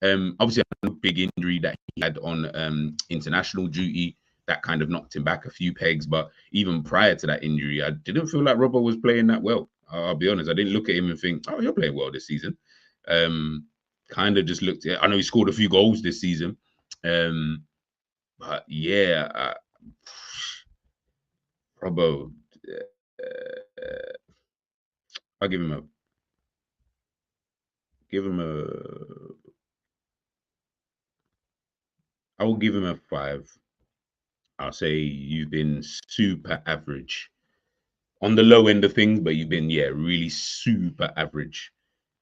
Obviously, a big injury that he had on international duty that kind of knocked him back a few pegs. But even prior to that injury, I didn't feel like Robbo was playing that well. I'll be honest. I didn't look at him and think, oh, you're playing well this season. Kind of just looked at, I know he scored a few goals this season. But yeah, Robbo, I'll give him I will give him a 5. I'll say you've been super average on the low end of things, but you've been, yeah, really super average.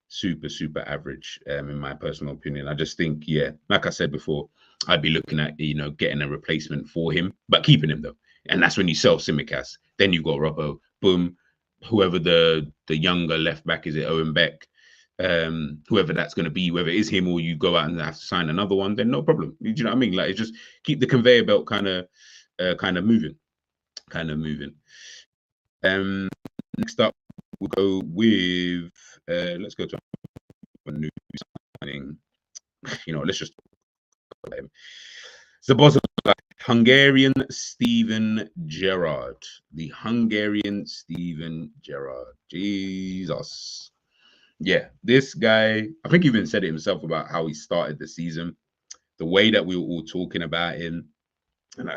Super average, in my personal opinion. I just think, yeah, like I said before, I'd be looking at, getting a replacement for him, but keeping him though. And that's when you sell Simicast. Then you got Robbo, boom, whoever the younger left back is, it Owen Beck, whoever that's going to be, whether it is him or you go out and have to sign another one, then no problem. Do you know what I mean? Like, it's just keep the conveyor belt kind of moving. Next up, we'll go with let's go to a new signing. Let's just talk about him. Zabozlai, Hungarian Steven Gerrard. The Hungarian Steven Gerrard. Jesus. Yeah, this guy, I think he even said it himself about how he started the season, the way that we were all talking about him. And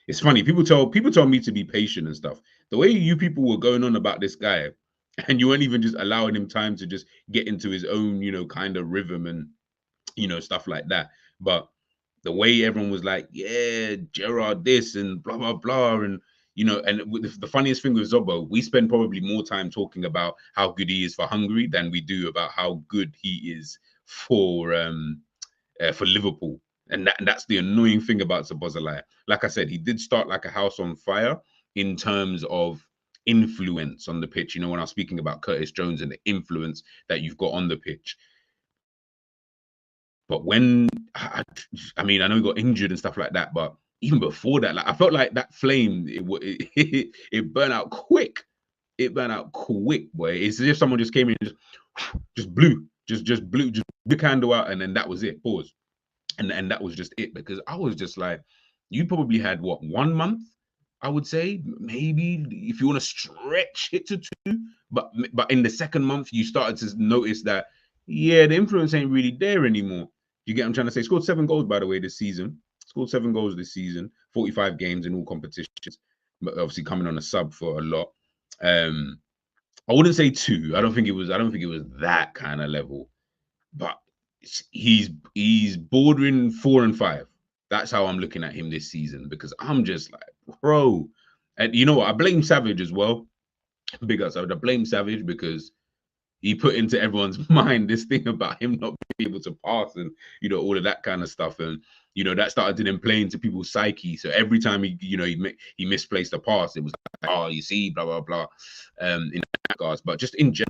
it's funny, people tell me to be patient and stuff. The way you people were going on about this guy, and you weren't even just allowing him time to just get into his own, kind of rhythm and, stuff like that. But the way everyone was like, yeah, Gerard this and blah, blah, blah. And, and the funniest thing with Zobo, we spend probably more time talking about how good he is for Hungary than we do about how good he is for Liverpool. And that's the annoying thing about Szoboszlai. Like I said, he did start like a house on fire in terms of influence on the pitch. When I was speaking about Curtis Jones and the influence that you've got on the pitch. But when, I mean, I know he got injured and stuff like that, but even before that, like I felt like that flame, it burned out quick. It burned out quick, boy. It's as if someone just came in and just blew the candle out, and then that was it. Pause. And that was just it, because I was just like, you probably had what, 1 month, I would say, maybe if you want to stretch it to 2, but in the second month you started to notice that, yeah, the influence ain't really there anymore. You get what I'm trying to say? Scored 7 goals, by the way, this season. Scored 7 goals this season, 45 games in all competitions, but obviously coming on a sub for a lot. I wouldn't say 2. I don't think it was that kind of level, but he's bordering 4 and 5. That's how I'm looking at him this season, because I'm just like, bro. And you know what? I blame Savage as well. Big up Savage. I blame Savage because he put into everyone's mind this thing about him not being able to pass and, all of that kind of stuff. And, that started to then play into people's psyche. So every time he misplaced a pass, it was like, oh, you see, blah, blah, blah, in that regards. But just in general,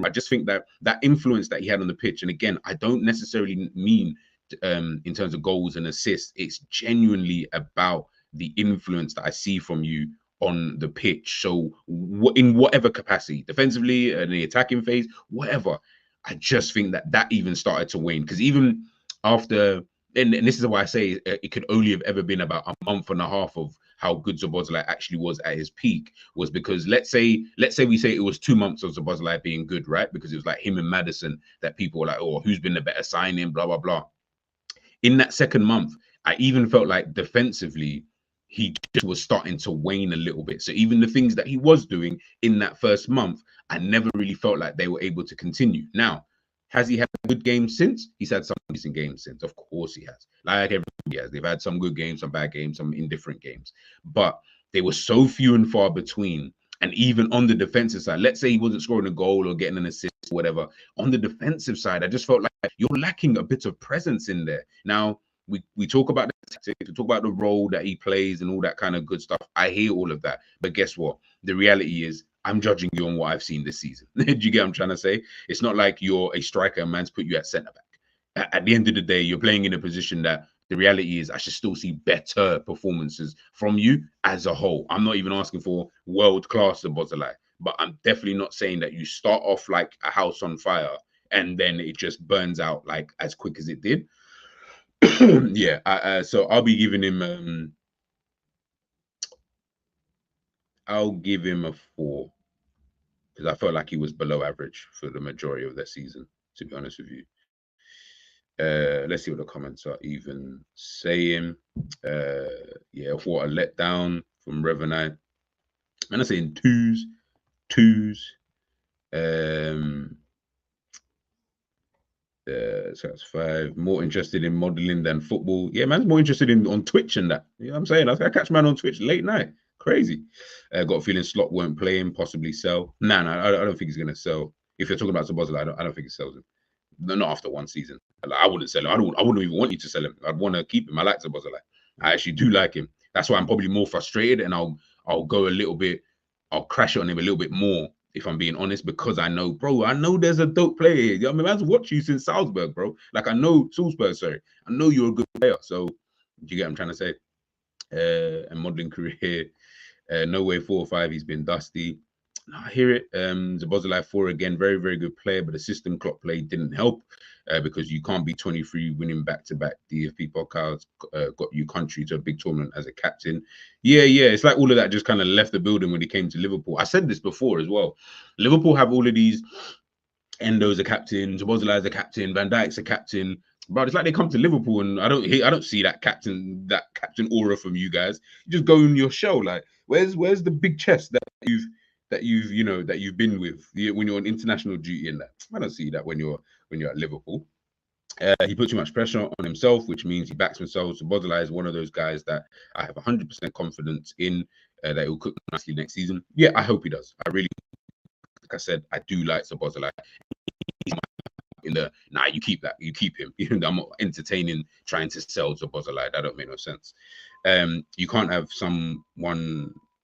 I just think that influence that he had on the pitch, and again, I don't necessarily mean in terms of goals and assists. It's genuinely about the influence that I see from you on the pitch. So in whatever capacity, defensively, in the attacking phase, whatever, I just think that even started to wane, because even after, and this is why I say it could only have ever been about a month and a half of how good Szoboszlai actually was at his peak, was because let's say we say it was 2 months of Szoboszlai being good, right? Because it was like him and Maddison that people were like, oh, who's been the better signing, blah, blah, blah. In that second month, I even felt like defensively, he just was starting to wane a little bit. So even the things that he was doing in that first month, I never really felt like they were able to continue. Now, has he had good games since? He's had some decent games since. Of course he has. Like everybody has. They've had some good games, some bad games, some indifferent games. But they were so few and far between. And even on the defensive side, let's say he wasn't scoring a goal or getting an assist or whatever. On the defensive side, I just felt like you're lacking a bit of presence in there. Now, we talk about the tactics, we talk about the role that he plays and all that kind of good stuff. I hear all of that. But guess what? The reality is, I'm judging you on what I've seen this season. Do you get what I'm trying to say? It's not like you're a striker and man's put you at centre back. At the end of the day, you're playing in a position that the reality is I should still see better performances from you as a whole. I'm not even asking for world-class Szoboszlai, but I'm definitely not saying that you start off like a house on fire and then it just burns out like as quick as it did. Yeah, so I'll be giving him I'll give him a 4 because I felt like he was below average for the majority of the season, to be honest with you. Let's see what the comments are even saying. Yeah, what a letdown from Revenite. And I'm saying twos. So that's 5. More interested in modeling than football. Yeah, man's more interested in on Twitch and that. You know what I'm saying? I catch man on Twitch late night. Crazy. Got a feeling Slot won't play him, possibly sell. Nah, I don't think he's gonna sell. If you're talking about Sabozala, I don't think he sells him. No, not after one season. Like, I wouldn't sell him. I wouldn't even want you to sell him. I'd want to keep him. I like Sabozala. I actually do like him. That's why I'm probably more frustrated, and I'll go a little bit. I'll crash on him a little bit more if I'm being honest, because I know, bro, I know there's a dope player here. I mean, I've watched you since Salzburg, bro. Like, I know Salzburg, sorry. I know you're a good player. So, do you get what I'm trying to say? And modeling career, no way 4 or 5. He's been dusty. I hear it. Zabozalai 4 again, very, very good player, but the system clock play didn't help because you can't be 23 winning back-to-back DFP podcasts, got you country to a big tournament as a captain. Yeah. It's like all of that just kind of left the building when he came to Liverpool. I said this before as well. Liverpool have all of these. Endo's a captain, Zabozalai's a captain, Van Dijk's a captain. Bro, it's like they come to Liverpool and I don't see that captain aura from you guys. You just go in your show. Like, where's the big chest that you've been with when you're on international duty and that? I don't see that when you're at Liverpool. He put too much pressure on himself, which means he backs himself. So Bodolai is one of those guys that I have 100% confidence in that he'll cook nicely next season. Yeah, I hope he does. I really, like I said, I do like Bodolai. In the you keep him. I'm not entertaining trying to sell Zabozalai. That don't make no sense. You can't have someone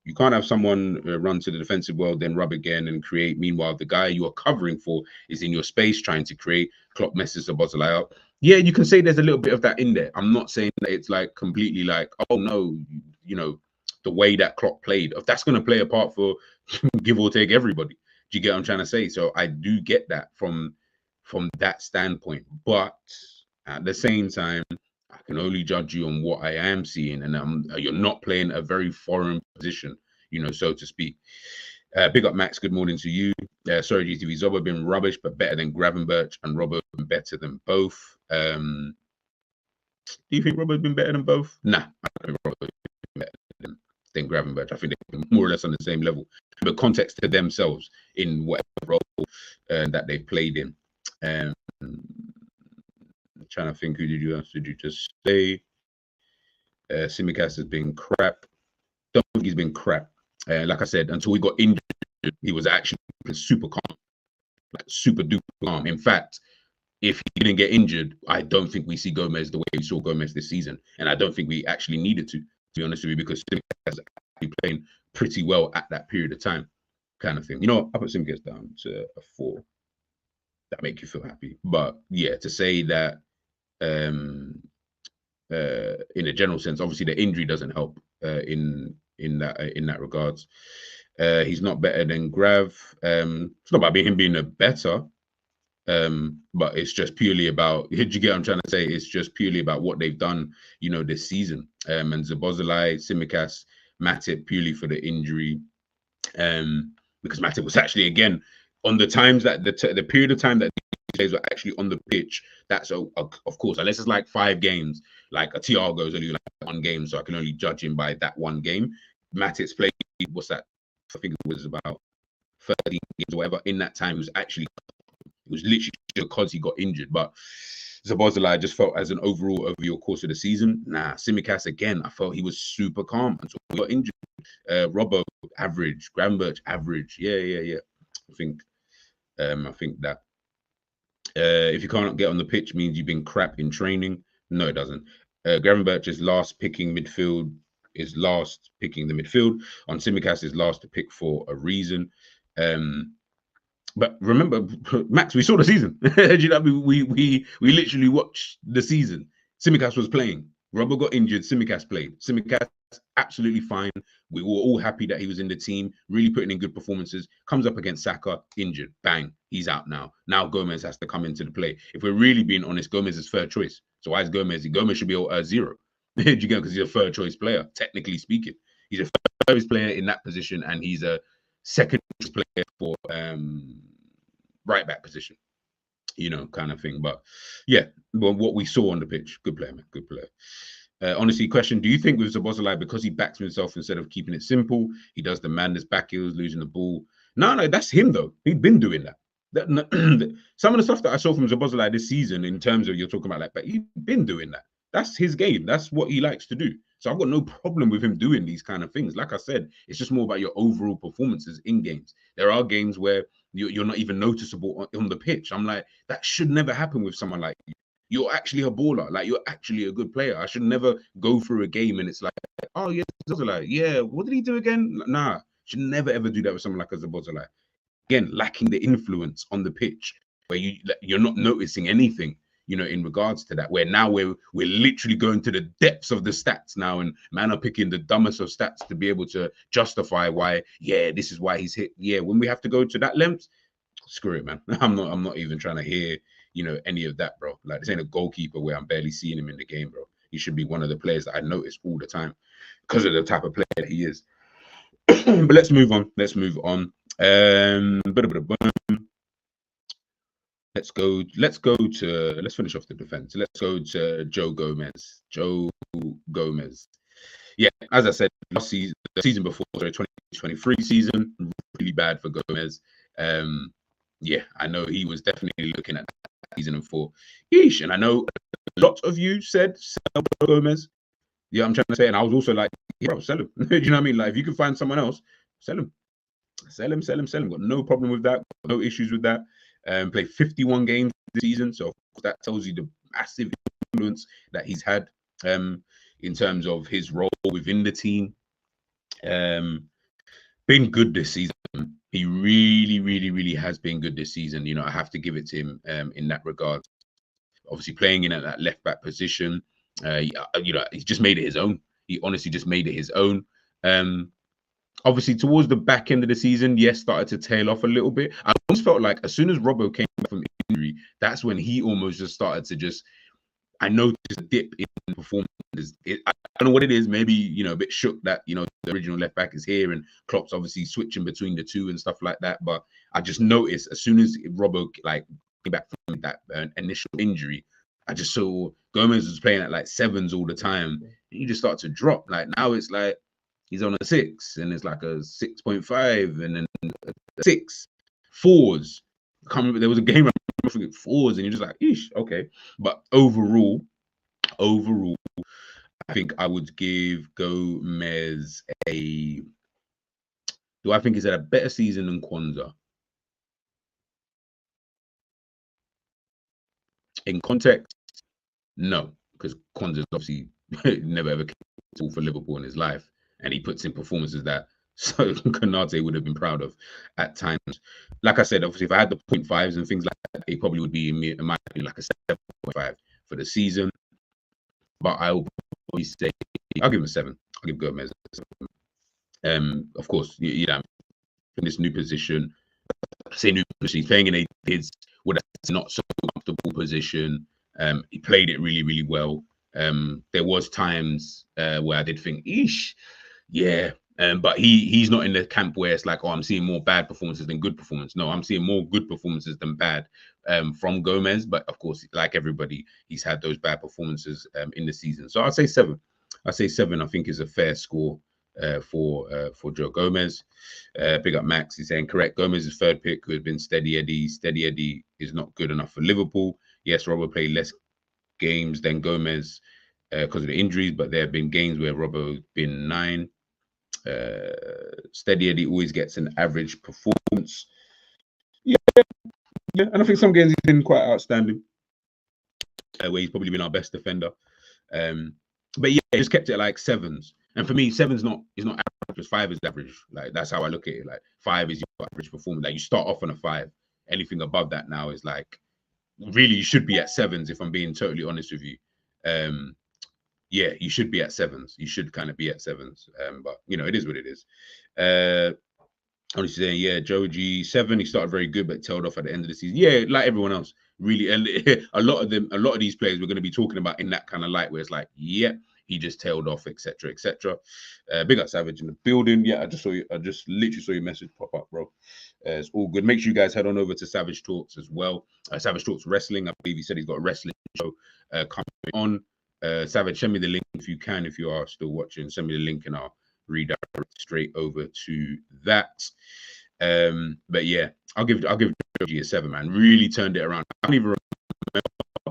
run to the defensive world, then rub again and create. Meanwhile, the guy you are covering for is in your space trying to create. Klopp messes Zabozalai up. Yeah, you can say there's a little bit of that in there. I'm not saying that it's like completely like, oh no, the way that Klopp played. That's going to play a part for give or take everybody. Do you get what I'm trying to say? So I do get that from that standpoint, but at the same time, I can only judge you on what I am seeing, and you're not playing a very foreign position, so to speak. Big up, Max. Good morning to you. Sorry, GTV. Zobo been rubbish, but better than Gravenberch, and Robbo been better than both. Do you think Robbo's been better than both? Nah, I don't think Robbo's been better than Gravenberch. I think they're more or less on the same level, but context to themselves in whatever role that they played in. Trying to think, who did you just say? Simicast has been crap. Don't think he's been crap. Like I said, until he got injured, he was actually super calm, like super duper calm. In fact, if he didn't get injured, I don't think we see Gomez the way we saw Gomez this season, and I don't think we actually needed to be honest with you, because Simicast is actually playing pretty well at that period of time, kind of thing. I put Simicast down to a 4. That make you feel happy. But yeah, to say that in a general sense, obviously the injury doesn't help in that regards. He's not better than Grav. It's not about him being a better, but it's just purely about, did you get what I'm trying to say? It's just purely about what they've done, this season. And Zabozalai, Simicast, Matip purely for the injury. Because Matip was actually, again, on the times that the period of time that these players were actually on the pitch, that's of course, unless it's like 5 games, like a Thiago's only like 1 game, so I can only judge him by that 1 game. Matip's played, what's that? I think it was about 13 games or whatever. In that time, it was literally because he got injured. But Zabozalai just felt as an overall over your course of the season. Simicast again, I felt he was super calm until he got injured. Robbo average, Gravenberch average. Yeah. I think that if you can't get on the pitch means you've been crap in training. No, it doesn't. Gravenberch is last picking the midfield. On Simicast is last to pick for a reason. But remember, Max, we saw the season. we literally watched the season. Simicast was playing. Robbo got injured. Simicast played. Simicast absolutely fine We were all happy that he was in the team, really putting in good performances. Comes up against Saka, injured, bang, he's out now. Now Gomez has to come into the play. If we're really being honest, Gomez is third choice. So why is Gomez? Gomez should be 0. Do you get? Because he's a third choice player, technically speaking. He's a third choice player in that position, and he's a second choice player for right back position. Kind of thing. But yeah, well, what we saw on the pitch, good player, man, good player. Honestly, question: do you think with Szoboszlai, because he backs himself instead of keeping it simple, he does the madness back heels, losing the ball? No, that's him though. He's been doing that. Some of the stuff that I saw from Szoboszlai this season, in terms of you're talking about, like, but he's been doing that. That's his game. That's what he likes to do. So I've got no problem with him doing these kind of things. Like I said, it's just more about your overall performances in games. There are games where you're not even noticeable on the pitch. I'm like, that should never happen with someone like you. You're actually a baller. Like, you're actually a good player. I should never go through a game and it's like, oh, yeah, Szoboszlai. Yeah, what did he do again? Nah, should never, ever do that with someone like a Szoboszlai. Again, lacking the influence on the pitch where you're not noticing anything, in regards to that, where now we're literally going to the depths of the stats now, and man are picking the dumbest of stats to be able to justify why, yeah, this is why he's hit. Yeah, when we have to go to that length, screw it, man. I'm not even trying to hear, any of that, bro. Like, this ain't a goalkeeper where I'm barely seeing him in the game, bro. He should be one of the players that I notice all the time because of the type of player that he is. But let's move on. Let's finish off the defense. Let's go to Joe Gomez. Yeah, as I said, the season before, 2023 season, really bad for Gomez. Yeah, I know he was definitely looking at that season and thought, yeesh. And I know a lot of you said sell Gomez. Yeah, I'm trying to say, and I was also like, yeah, bro, sell him. Do you know what I mean? Like, if you can find someone else, sell him. Got no problem with that. No issues with that. Played 51 games this season, so that tells you the massive influence that he's had in terms of his role within the team. Been good this season. He really, really, really has been good this season. I have to give it to him in that regard. Obviously, playing in at that left back position, he's just made it his own. He honestly just made it his own. Obviously, towards the back end of the season, yes, started to tail off a little bit. I almost felt like as soon as Robbo came back from injury, that's when he almost just started to I noticed a dip in performance. I don't know what it is. Maybe, a bit shook that, the original left back is here and Klopp's obviously switching between the two and stuff like that. But I just noticed as soon as Robbo came back from that initial injury, I just saw Gomez was playing at like 7s all the time. And he just started to drop. Like, now it's like he's on a 6 and it's like a 6.5 and then a 6, 4s. I can't remember. There was a game I remember 4s and you're just like, eesh, okay. But overall, I think I would give Gomez do I think he's had a better season than Kwanzaa? In context, no, because Kwanzaa's obviously never ever came for Liverpool in his life, and he puts in performances that so Konate would have been proud of at times. Like I said, obviously, if I had the 0.5s and things like that, it probably would be, in my opinion, like a 7.5 for the season. But I'll probably say I'll give him a 7. I'll give Gomez a 7. Of course, in this new position, he's playing in his not so comfortable position. He played it really, really well. There was times where I did think, eesh, yeah. But he's not in the camp where it's like, oh, I'm seeing more bad performances than good performance. No, I'm seeing more good performances than bad from Gomez. But of course, like everybody, he's had those bad performances in the season. So I'd say 7. I think is a fair score for Joe Gomez. Big up Max. He's saying correct. Gomez's third pick could have been Steady Eddie. Steady Eddie is not good enough for Liverpool. Yes, Robbo played less games than Gomez because of the injuries, but there have been games where Robbo's been 9. Steady Eddie always gets an average performance. Yeah, and I think some games he's been quite outstanding. Where he's probably been our best defender. But yeah, just kept it like 7s. And for me, 7's not average. 5 is average. Like, that's how I look at it. Like, 5 is your average performance. Like, you start off on a 5. Anything above that now is like, really, you should be at 7s if I'm being totally honest with you. Yeah, you should be at sevens. You should kind of be at sevens. But you know, it is what it is. Honestly saying, yeah, Joe G7, he started very good, but tailed off at the end of the season. Yeah, like everyone else, really. And a lot of these players we're going to be talking about in that kind of light where it's like, yeah, he just tailed off, etc., etc. Big up Savage in the building. Yeah, I just literally saw your message pop up, bro. It's all good. Make sure you guys head on over to Savage Talks as well. Savage Talks Wrestling. I believe he said he's got a wrestling show coming on. Savage, send me the link if you can, if you are still watching. Send me the link and I'll redirect straight over to that. But yeah, I'll give Joji a 7, man. Really turned it around. I don't even remember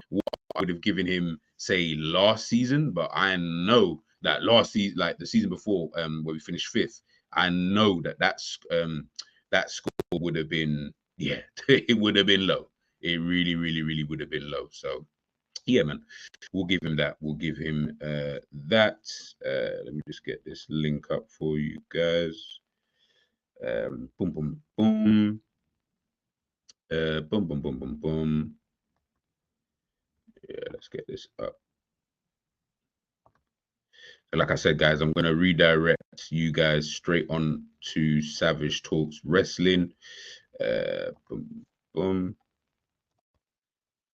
what I would have given him, say, last season, but I know that last season, like the season before, where we finished 5th, I know that score would have been, yeah, it would have been low. It really, really, really would have been low. So yeah, man, we'll give him that. We'll give him that. Let me just get this link up for you guys. Boom, boom, boom. Boom, boom, boom, boom, boom. Yeah, let's get this up. Like I said, guys, I'm going to redirect you guys straight on to Savage Talks Wrestling. Boom, boom.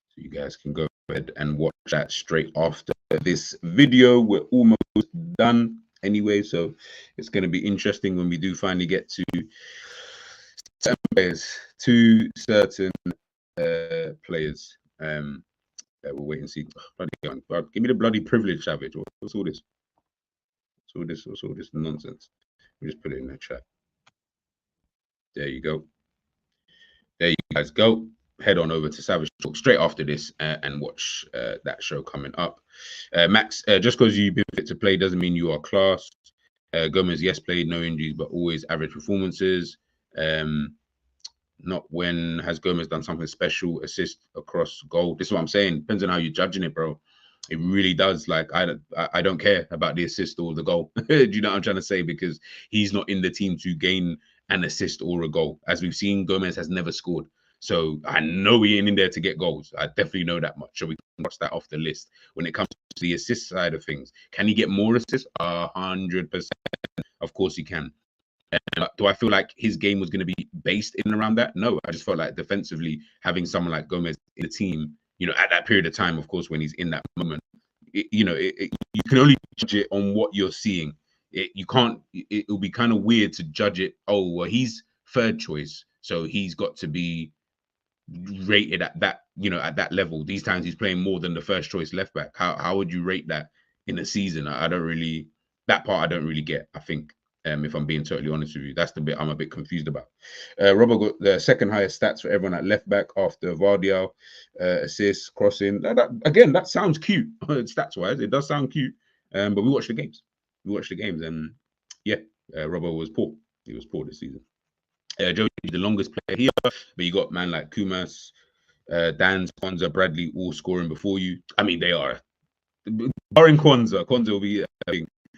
So you guys can go ahead and watch that straight after this video. We're almost done anyway, so it's going to be interesting when we do finally get to certain players. We'll wait and see. Bloody give me the bloody privilege, Savage. What's all this? What's all this nonsense? We just put it in the chat. There you go. There you guys go. Head on over to Savage Talk straight after this and watch that show coming up. Max, just because you've been fit to play doesn't mean you are class. Gomez, yes, played, no injuries, but always average performances. Not when has Gomez done something special, assist across goal. This is what I'm saying. Depends on how you're judging it, bro. It really does. Like I don't care about the assist or the goal. Do you know what I'm trying to say? Because he's not in the team to gain an assist or a goal. As we've seen, Gomez has never scored. So I know he ain't in there to get goals. I definitely know that much. So we can cross that off the list. When it comes to the assist side of things, can he get more assists? 100%. Of course he can. Do I feel like his game was going to be based in and around that? No, I just felt like defensively having someone like Gomez in the team, you know, at that period of time, of course, when he's in that moment, you can only judge it on what you're seeing. You can't. It'll be kind of weird to judge it. Oh, well, he's third choice, so he's got to be rated at that, at that level. These times he's playing more than the first choice left back. How would you rate that in a season? I don't really, that part I don't really get, I think. If I'm being totally honest with you, that's the bit I'm a bit confused about. Robert got the second highest stats for everyone at left back after Vardial, assists, crossing. Again, that sounds cute stats wise. It does sound cute. But we watched the games. And yeah, Robert was poor. He was poor this season. Joe, the longest player here, but you got man like Kumas, Dan's, Kwanzaa, Bradley, all scoring before you. I mean, they are. Barring Kwanzaa will be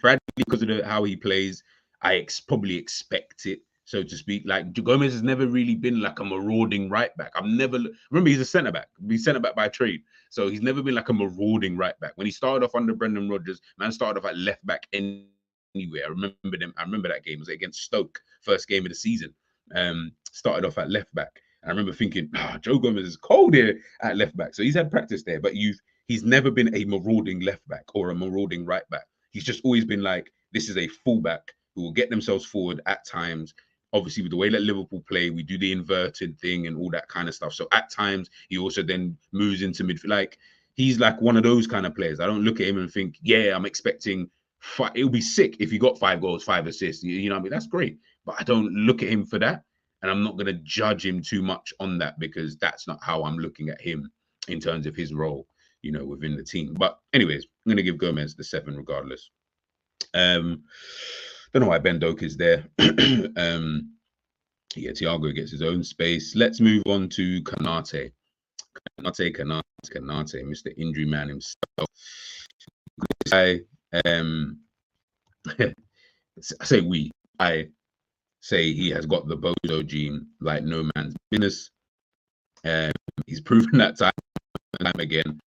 Bradley because of how he plays. I probably expect it, so to speak. Like Gomez has never really been like a marauding right back. I've never remember he's a centre back. He's centre back by trade, so he's never been like a marauding right back. When he started off under Brendan Rodgers, man started off at left back anyway. I remember that game. It was against Stoke, first game of the season. Started off at left back. And I remember thinking, Joe Gomez is cold here at left back. So he's had practice there, but he's never been a marauding left back or a marauding right back. He's just always been like, this is a fullback who will get themselves forward at times. Obviously, with the way that Liverpool play, we do the inverted thing and all that kind of stuff. So at times, he also then moves into midfield. Like, he's like one of those kind of players. I don't look at him and think, yeah, I'm expecting it'll be sick if he got 5 goals, 5 assists. You know what I mean? That's great. But I don't look at him for that. And I'm not going to judge him too much on that because that's not how I'm looking at him in terms of his role, within the team. But anyways, I'm going to give Gomez the 7 regardless. Don't know why Ben Doak is there. Yeah, Thiago gets his own space. Let's move on to Kanate. Kanate, Mr. Injury Man himself. This guy, I say he has got the bozo gene like no man's business. He's proven that time and time again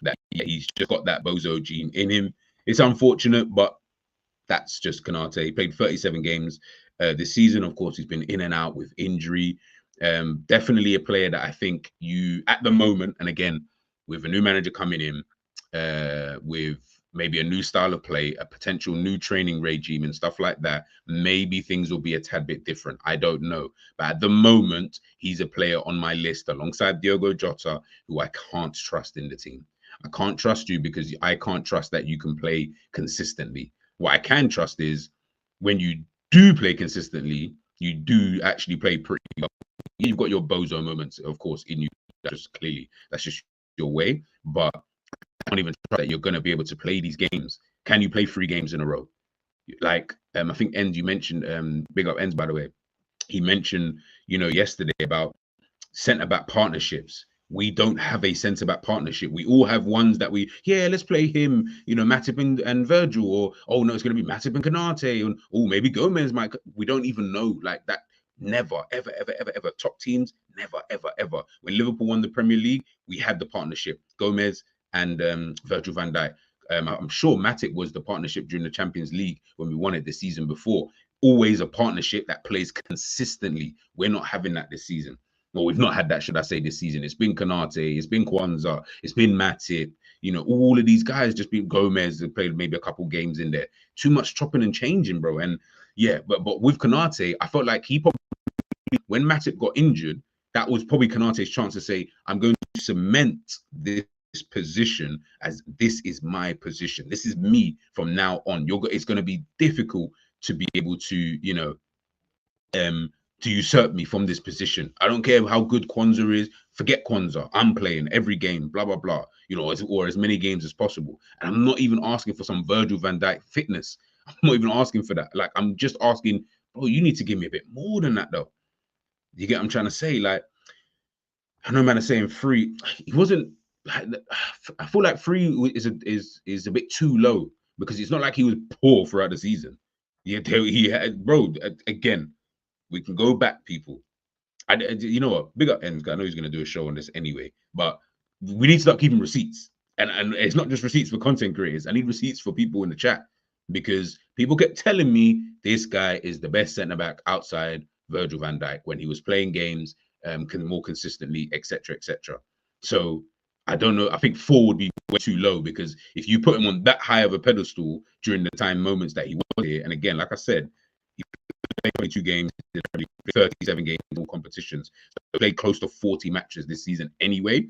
that he's just got that bozo gene in him. it's unfortunate, but that's just Kanate. He played 37 games this season. Of course, he's been in and out with injury. Definitely a player that I think you, at the moment, and again, with a new manager coming in, with maybe a new style of play, a potential new training regime and stuff like that, maybe things will be a tad bit different. I don't know. But at the moment, he's a player on my list alongside Diogo Jota, who I can't trust in the team. I can't trust you because I can't trust that you can play consistently. What I can trust is when you do play consistently, you do actually play pretty well. You've got your bozo moments, of course, in you. That's just your way. But I don't even trust that you're going to be able to play these games. Can you play 3 games in a row? Like, I think Enz, you mentioned, big up Enz, by the way. He mentioned, yesterday about centre back partnerships. We don't have a centre back partnership. We all have ones that let's play him, Matip and Virgil, or oh no, it's going to be Matip and Kanate, and oh maybe Gomez might. We don't even know like that. Never, ever, ever, ever, ever. Top teams, never, ever, ever. When Liverpool won the Premier League, we had the partnership, Gomez and Virgil van Dijk. I'm sure Matip was the partnership during the Champions League when we won it the season before. Always a partnership that plays consistently. We're not having that this season. Well, we've not had that, should I say, this season. It's been Kanate, it's been Kwanzaa, it's been Matip. All of these guys, just been Gomez, have played maybe a couple games in there. Too much chopping and changing, bro. And yeah, but with Kanate, I felt like he probably, when Matip got injured, that was probably Kanate's chance to say, I'm going to cement this position as this is my position. This is me from now on. It's going to be difficult to be able to, to usurp me from this position. I don't care how good Kwanzaa is. Forget Kwanzaa. I'm playing every game, blah, blah, blah, or as many games as possible. And I'm not even asking for some Virgil van Dijk fitness. I'm not even asking for that. Like, I'm just asking, bro, you need to give me a bit more than that, though. You get what I'm trying to say? Like, I know man is saying 3. He wasn't, I feel like 3 is a bit too low because it's not like he was poor throughout the season. He had, bro, again, we can go back, people. You know what? Big up Ends. I know he's going to do a show on this anyway, but we need to start keeping receipts. And it's not just receipts for content creators. I need receipts for people in the chat because people kept telling me this guy is the best centre back outside Virgil van Dijk when he was playing games more consistently, etc., etc. So I don't know. I think 4 would be way too low because if you put him on that high of a pedestal during the moments that he was here, and again, like I said, 22 games, 37 games in all competitions. So played close to 40 matches this season anyway.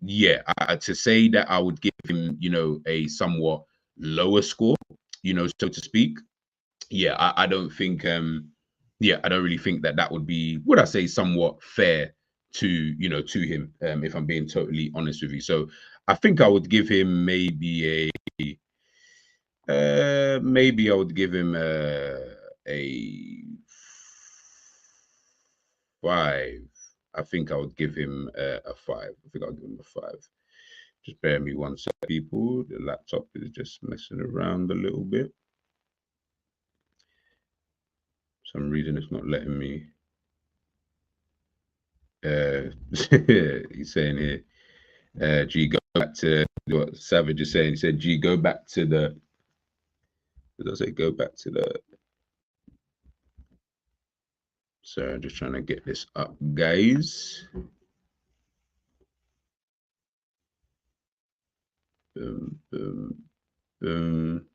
Yeah, to say that I would give him, a somewhat lower score, so to speak. Yeah, I don't think, I don't really think that would be, would I say, somewhat fair to him, if I'm being totally honest with you. So I think I would give him maybe maybe I would give him a 5. I think I would give him a 5. I think I'll give him a 5. Just bear me one sec, people. The laptop is just messing around a little bit. For some reason, it's not letting me. He's saying here, G, go back to what Savage is saying. He said, G, go back to the. Did I say go back to the? So I'm just trying to get this up, guys. Boom, boom, boom.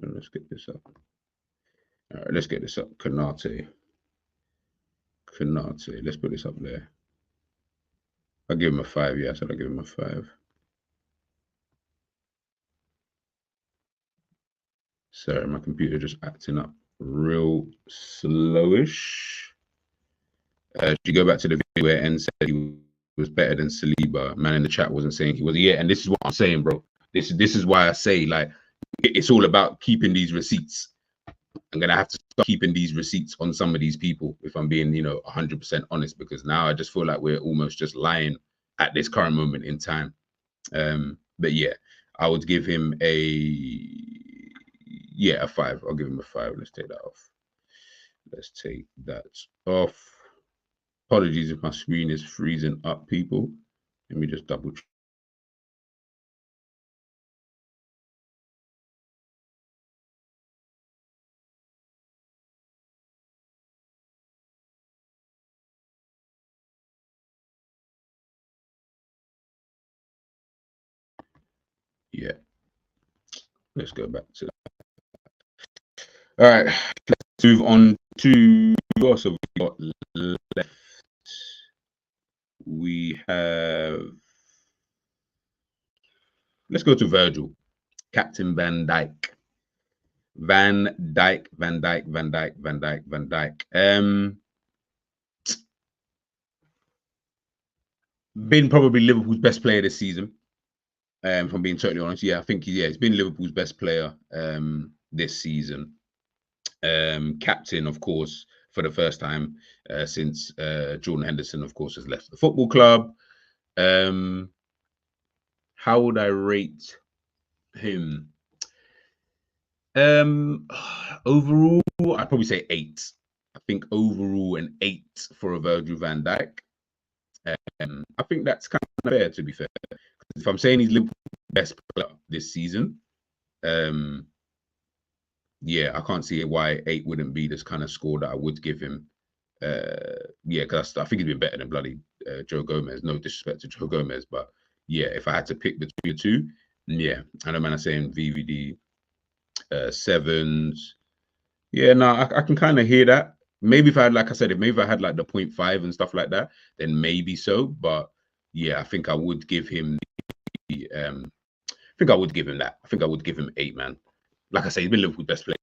Let's get this up. All right, let's get this up. Kanate. Let's put this up there. I'll give him a 5. Yeah, I said I'll give him a 5. Sorry, my computer just acting up real slowish. Did you go back to the video where N said he was better than Saliba? Man in the chat wasn't saying he was. Yeah, and this is what I'm saying, bro. This is why I say, like, it's all about keeping these receipts. I'm gonna have to start keeping these receipts on some of these people if I'm being, 100% honest, because now I just feel like we're almost just lying at this current moment in time. But yeah, I would give him a 5. I'll give him a 5. Let's take that off. Let's take that off. Apologies if my screen is freezing up, people. Let me just double check. Yeah, let's go back to that. All right, let's move on to who else have we got left? We have, let's go to Virgil, Captain Van Dijk. Van Dijk, Van Dijk, Van Dijk, Van Dijk, Van Dijk. Been probably Liverpool's best player this season. If I'm being totally honest, yeah, I think he's been Liverpool's best player this season. Captain, of course, for the first time since Jordan Henderson, of course, has left the football club. How would I rate him? Overall, I'd probably say 8. I think overall an 8 for a Virgil van Dijk. I think that's kind of fair, to be fair. If I'm saying he's Liverpool's best player this season, yeah, I can't see why 8 wouldn't be this kind of score that I would give him. Yeah, because I think he's been better than bloody Joe Gomez. No disrespect to Joe Gomez, but yeah, if I had to pick between the two, yeah, I know man are saying VVD 7s. Yeah, no, I can kind of hear that. Maybe if I had, like I said, if I had like the 0.5 and stuff like that, then maybe so. But yeah, I think I would give him the I think I would give him that. I think I would give him 8, man. Like I say, he's been Liverpool's best player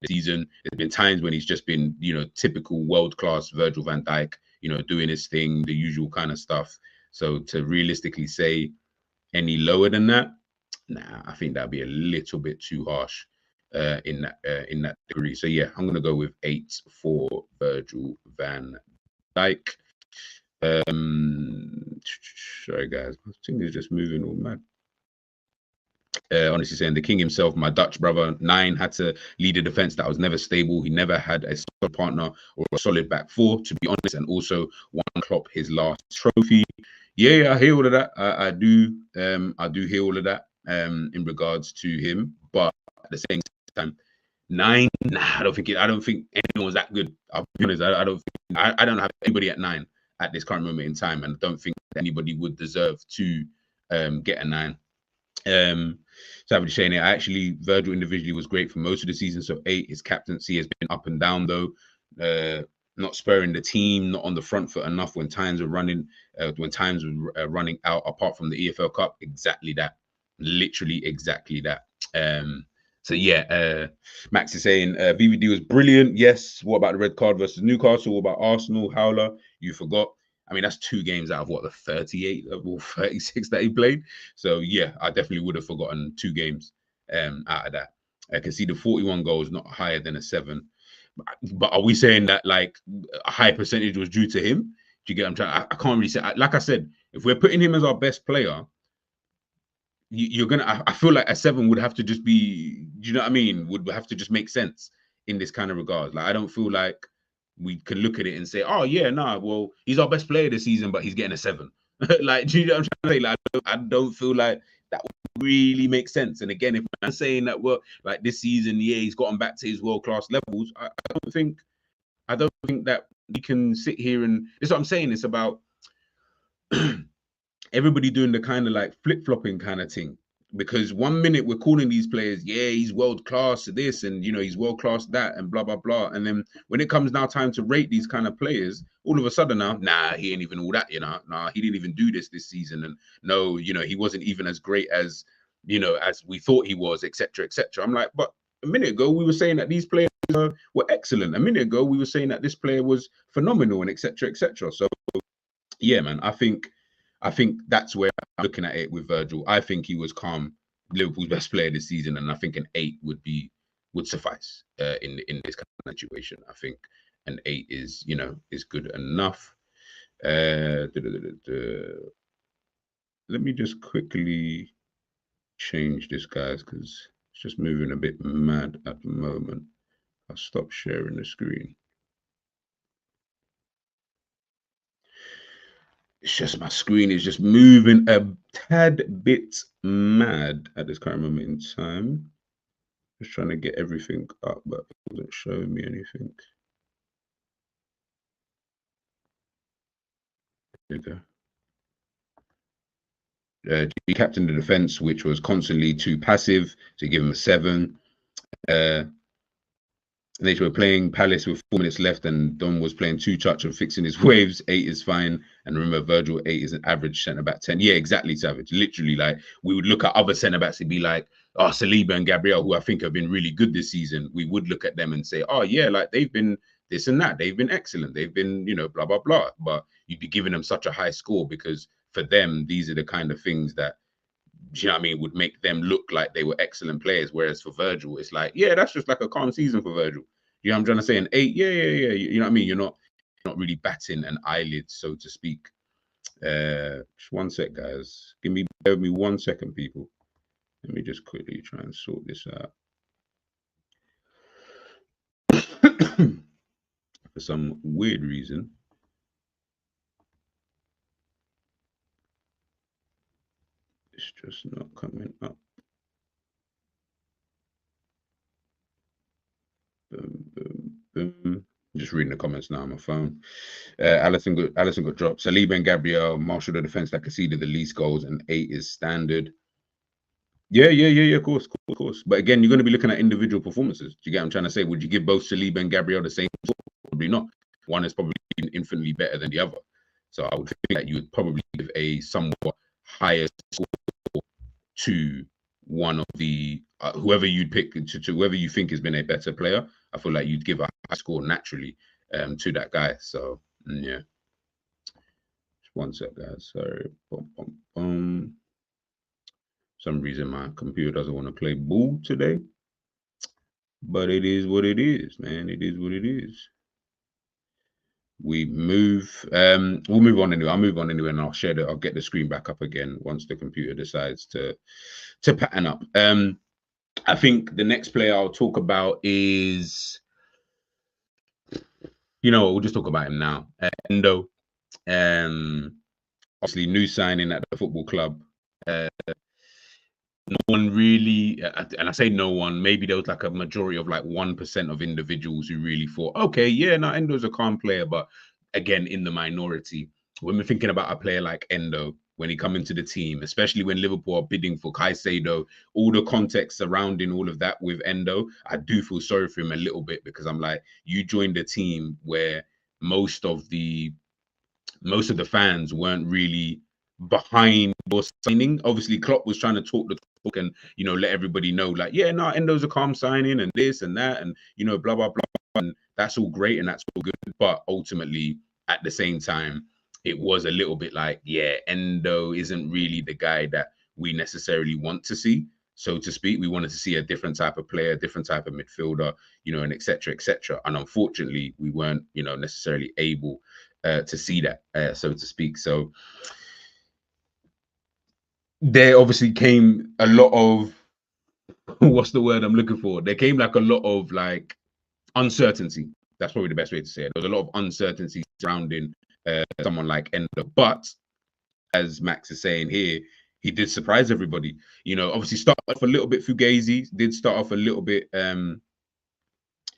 this season. There's been times when he's just been, typical world-class Virgil van Dijk, doing his thing, the usual kind of stuff. So to realistically say any lower than that, nah, I think that'd be a little bit too harsh in that degree. So yeah, I'm gonna go with 8 for Virgil van Dijk. Sorry guys, my thing is just moving all mad. Honestly saying the king himself, my Dutch brother, 9 had to lead a defense that was never stable. He never had a solid partner or a solid back four, to be honest, and also won Klopp his last trophy. Yeah, I hear all of that. I do hear all of that in regards to him, but at the same time, 9, nah, I don't think anyone's that good. I'll be honest, I don't have anybody at 9 at this current moment in time, and I don't think anybody would deserve to get a 9. Savage saying it. Actually, Virgil individually was great for most of the season. So 8, his captaincy has been up and down though. Not spurring the team, not on the front foot enough when times were running, running out. Apart from the EFL Cup, exactly that, literally exactly that. So yeah, Max is saying BVD was brilliant. Yes. What about the red card versus Newcastle? What about Arsenal? Howler, you forgot. I mean, that's 2 games out of what, the 38 or 36 that he played. So yeah, I definitely would have forgotten 2 games out of that. I can see the 41 goals not higher than a 7. But are we saying that like a high percentage was due to him? Do you get what I'm trying? I can't really say. Like I said, if we're putting him as our best player, you're gonna. I feel like a 7 would have to just be. Do you know what I mean? Would have to just make sense in this kind of regard. Like I don't feel like we can look at it and say, oh yeah, nah, well, he's our best player this season, but he's getting a 7. Like, do you know what I'm trying to say? Like, I don't feel like that would really make sense. And again, if I'm saying that, well, like this season, yeah, he's gotten back to his world-class levels, I don't think that we can sit here and this is what I'm saying. It's about everybody doing the kind of like flip-flopping kind of thing. Because 1 minute we're calling these players, yeah, he's world class at this, and he's world class that, and blah blah blah. And then when it comes now time to rate these kind of players, all of a sudden now, nah, he ain't even all that, nah, he didn't even do this season, and no, he wasn't even as great as as we thought he was, etc. etc. I'm like, but a minute ago we were saying that these players were excellent. A minute ago we were saying that this player was phenomenal, and etc. etc. So yeah, man, I think that's where I'm looking at it with Virgil. I think he was calm, Liverpool's best player this season, and I think an 8 would suffice in this kind of situation. I think an 8 is is good enough. Let me just quickly change this, guys, because it's just moving a bit mad at the moment. I'll stop sharing the screen. It's just my screen is just moving a tad bit mad at this current moment in time. Just trying to get everything up, but it wasn't showing me anything. There you go. He captained the defense, which was constantly too passive, to give him a 7. They were playing Palace with 4 minutes left, and Don was playing 2 touch and fixing his waves. 8 is fine. And remember, Virgil 8 is an average centre back 10. Yeah, exactly, Savage. Literally, like we would look at other centre backs and be like, oh, Saliba and Gabriel, who I think have been really good this season. We would look at them and say, oh yeah, like they've been this and that. They've been excellent. They've been, blah blah blah. But you'd be giving them such a high score because for them, these are the kind of things that, you know what I mean, would make them look like they were excellent players. Whereas for Virgil, it's like, yeah, that's just like a calm season for Virgil. You know what I'm trying to say? An 8, yeah. You know what I mean? You're not really batting an eyelid, so to speak. Just 1 sec, guys. Bear with me 1 second, people. Let me just quickly try and sort this out. For some weird reason, it's just not coming up. Boom. Just reading the comments now on my phone. Allison got dropped. Saliba and Gabriel marshal the defense that conceded the least goals, and 8 is standard. Yeah, of course. But again, you're going to be looking at individual performances. Do you get what I'm trying to say? Would you give both Saliba and Gabriel the same score? Probably not. One is probably infinitely better than the other. So I would think that you would probably give a somewhat higher score to one of the whoever you'd pick to whoever you think has been a better player. I feel like you'd give a high score naturally to that guy. So yeah. Just 1 sec, guys. Sorry. Some reason my computer doesn't want to play ball today. But it is what it is, man. It is what it is. We'll move on anyway. I'll move on anyway, and I'll get the screen back up again once the computer decides to pattern up. I think the next player I'll talk about is, we'll just talk about him now. Endo. Obviously new signing at the football club. No one really, and I say no one, maybe there was like a majority of like 1% of individuals who really thought, okay, yeah, no, Endo's a calm player, but again, in the minority. When we're thinking about a player like Endo, when he come into the team, especially when Liverpool are bidding for Caicedo, all the context surrounding all of that with Endo, I do feel sorry for him a little bit because I'm like, you joined a team where most of the fans weren't really behind your signing. Obviously, Klopp was trying to talk the talk and let everybody know, like, yeah, no, Endo's a calm signing and this and that, and blah blah blah, and that's all great and that's all good. But ultimately, at the same time, it was a little bit like, yeah, Endo isn't really the guy that we necessarily want to see, so to speak. We wanted to see a different type of player, different type of midfielder, and etc. And unfortunately, we weren't, necessarily able to see that, so to speak. So there obviously came a lot of what's the word I'm looking for? There came like a lot of like uncertainty. That's probably the best way to say it. There was a lot of uncertainty surrounding someone like Endo. But as Max is saying here, he did surprise everybody. Obviously start off a little bit fugazi, did start off a little bit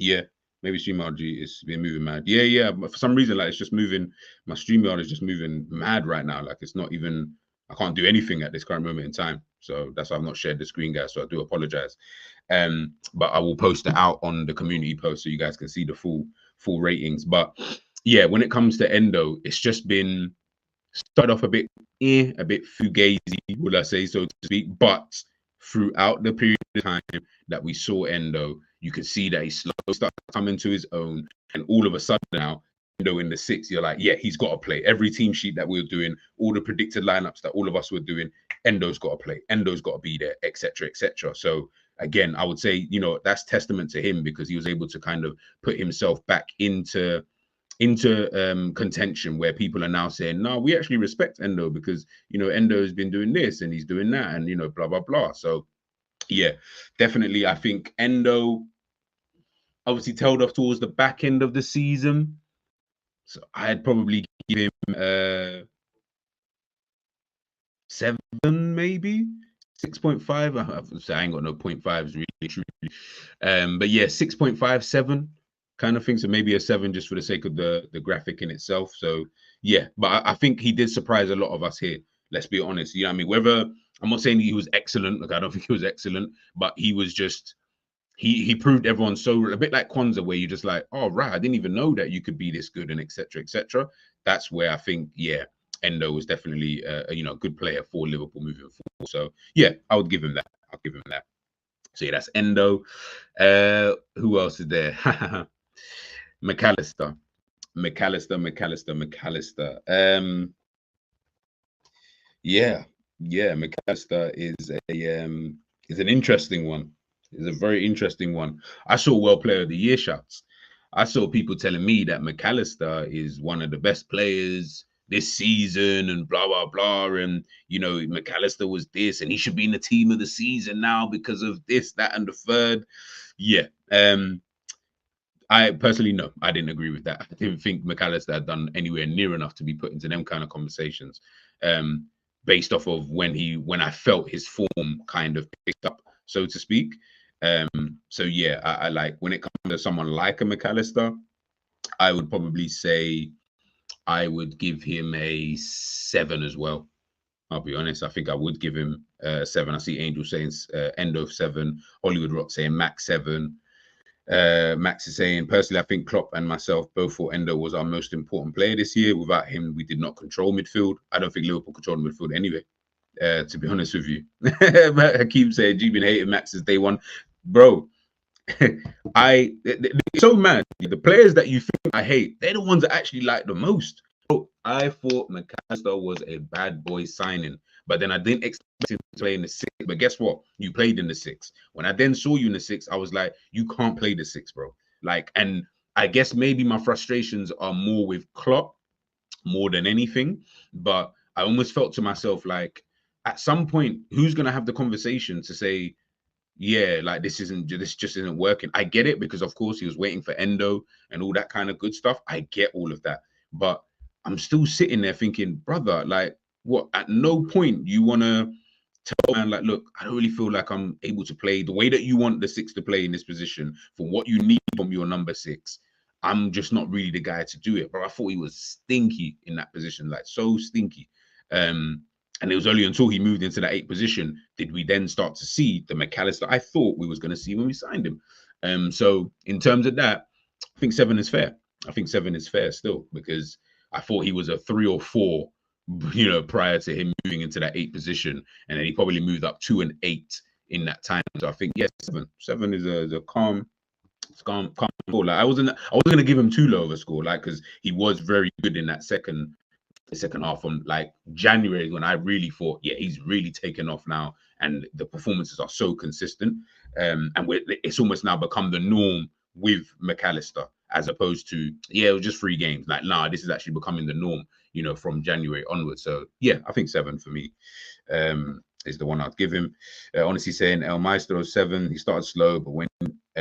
yeah, maybe StreamYard is been moving mad. Yeah. But for some reason, like it's just moving. My StreamYard is just moving mad right now. Like it's not even. I can't do anything at this current moment in time. So that's why I've not shared the screen, guys. So I do apologize. But I will post it out on the community post so you guys can see the full ratings. But yeah, when it comes to Endo, it's just been started off a bit fugazi, would I say, so to speak. But throughout the period of time that we saw Endo, you could see that he slowly started coming to his own. And all of a sudden now, Endo in the 6, you're like, yeah, he's got to play. Every team sheet that we were doing, all the predicted lineups that all of us were doing, Endo's got to play. Endo's got to be there, etc., etc. So again, I would say, that's testament to him because he was able to kind of put himself back into contention where people are now saying, no, we actually respect Endo because Endo has been doing this and he's doing that and blah blah blah. So yeah, definitely I think Endo obviously tailed off towards the back end of the season, so I'd probably give him 7 maybe 6.5. I ain't got no 0.5s really truly. But yeah, 6.57 kind of thing. So maybe a 7 just for the sake of the graphic in itself. So yeah, but I think he did surprise a lot of us here. Let's be honest. You know what I mean? Whether I'm not saying he was excellent, like I don't think he was excellent, but he was just he proved everyone so a bit like Kwanzaa, where you're just like, oh right, I didn't even know that you could be this good and etc. etc. That's where I think Endo was definitely a good player for Liverpool moving forward. So yeah, I would give him that. I'll give him that. So yeah, that's Endo. Who else is there? McAllister. Yeah, McAllister is an interesting one. Is a very interesting one. I saw World Player of the Year shouts. I saw people telling me that McAllister is one of the best players this season and blah blah blah. And McAllister was this and he should be in the team of the season now because of this, that, and the third. Yeah. I personally, no, I didn't agree with that. I didn't think McAllister had done anywhere near enough to be put into them kind of conversations, based off of when I felt his form kind of picked up, so to speak. So yeah, I like when it comes to someone like a McAllister, I would probably say I would give him a 7 as well. I'll be honest. I think I would give him 7. I see Angel saying end of 7, Hollywood Rock saying max 7. Max is saying, personally, I think Klopp and myself both thought Endo was our most important player this year. Without him, we did not control midfield. I don't think Liverpool controlled midfield anyway, to be honest with you. Hakeem saying, G been hating Max since day one. Bro, they're so mad. The players that you think I hate, they're the ones that I actually like the most. Bro, I thought McAllister was a bad boy signing, but then I didn't expect him to play in the 6. But guess what? You played in the 6. When I then saw you in the 6, I was like, you can't play the 6, bro. And I guess maybe my frustrations are more with Klopp more than anything. But I almost felt to myself like, at some point, who's gonna have the conversation to say, yeah, like this just isn't working. I get it because of course he was waiting for Endo and all that kind of good stuff. I get all of that, but I'm still sitting there thinking, brother, like what? At no point you want to tell man like, look, I don't really feel like I'm able to play the way that you want the 6 to play in this position for what you need from your number 6. I'm just not really the guy to do it. But I thought he was stinky in that position, like so stinky. And it was only until he moved into that 8 position did we then start to see the McAllister I thought we was going to see when we signed him. So in terms of that, I think 7 is fair. I think 7 is fair still because I thought he was a 3 or 4, prior to him moving into that 8 position, and then he probably moved up to an 8 in that time. So I think yes, 7. 7 is a calm. It's calm score. Like I wasn't gonna give him too low of a score, like because he was very good in that second half from like January when I really thought, yeah, he's really taken off now, and the performances are so consistent. And it's almost now become the norm with McAllister, as opposed to it was just 3 games. Like, nah, this is actually becoming the norm, from January onwards. So yeah, I think 7 for me. Is the one I'd give him. Honestly saying El Maestro 7, he started slow, but when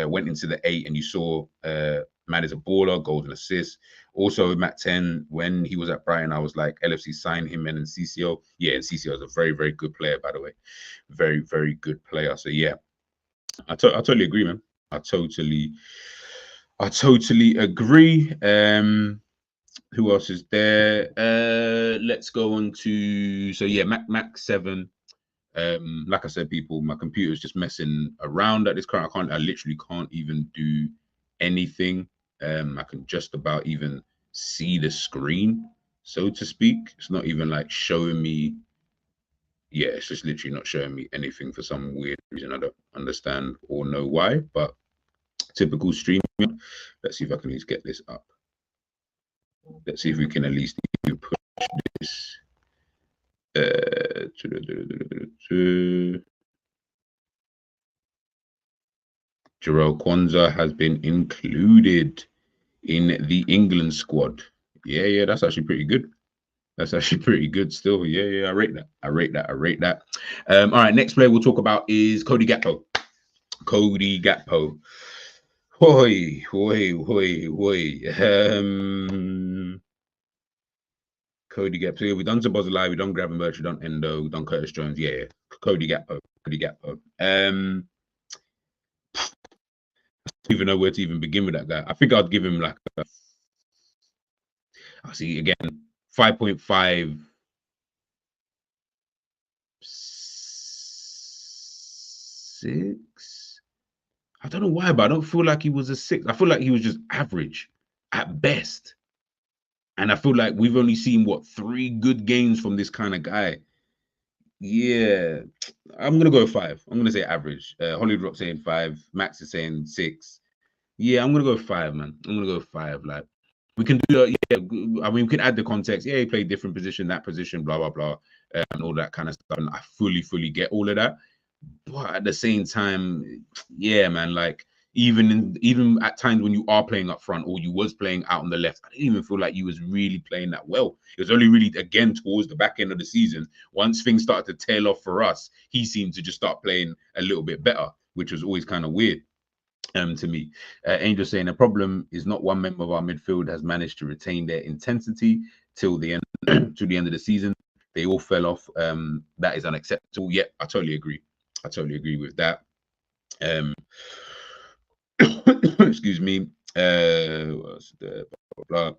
went into the 8 and you saw man is a baller, golden assist. Also, Matt 10, when he was at Brighton, I was like, LFC signed him and CCO. Yeah, and CCO is a very, very good player, by the way. Very, very good player. So yeah, I totally agree, man. I totally agree. Who else is there? Let's go on to Mac 7. Like I said, people, my computer's just messing around at this current. I literally can't even do anything. I can just about even see the screen, so to speak. It's not even like showing me. Yeah, it's just literally not showing me anything for some weird reason. I don't understand or know why, but typical stream. Let's see if I can at least get this up. Let's see if we can at least even push this. Jarrell Kwanzaa has been included in the England squad. Yeah, that's actually pretty good. That's actually pretty good still. Yeah, I rate that. All right, next player we'll talk about is Cody Gakpo. Hoi. Cody Gakpo. So yeah, we done Szoboszlai, we done Gravenberch, we done Endo, we done Curtis Jones. Yeah. Cody Gakpo. Cody Gakpo. I don't even know where to even begin with that guy. I think I'd give him like I see again 5.5 6. I don't know why, but I don't feel like he was a 6. I feel like he was just average at best. And I feel like we've only seen 3 good games from this kind of guy. Yeah, I'm gonna go 5. I'm gonna say average. Hollywood Rock saying 5. Max is saying 6. Yeah, I'm gonna go 5, man. I'm gonna go 5. Like we can do yeah. I mean, we can add the context. Yeah, he played different position, that position, blah blah blah, and all that kind of stuff. And I fully get all of that. But at the same time, yeah, man, like even at times when you are playing up front or you was playing out on the left, I didn't even feel like you was really playing that well. It was only really again towards the back end of the season, once things started to tail off for us, he seemed to just start playing a little bit better, which was always kind of weird to me. Angel saying the problem is not one member of our midfield has managed to retain their intensity till the end to the end of the season. They all fell off. That is unacceptable. Yeah, I totally agree. I totally agree with that. Excuse me. What's the blah blah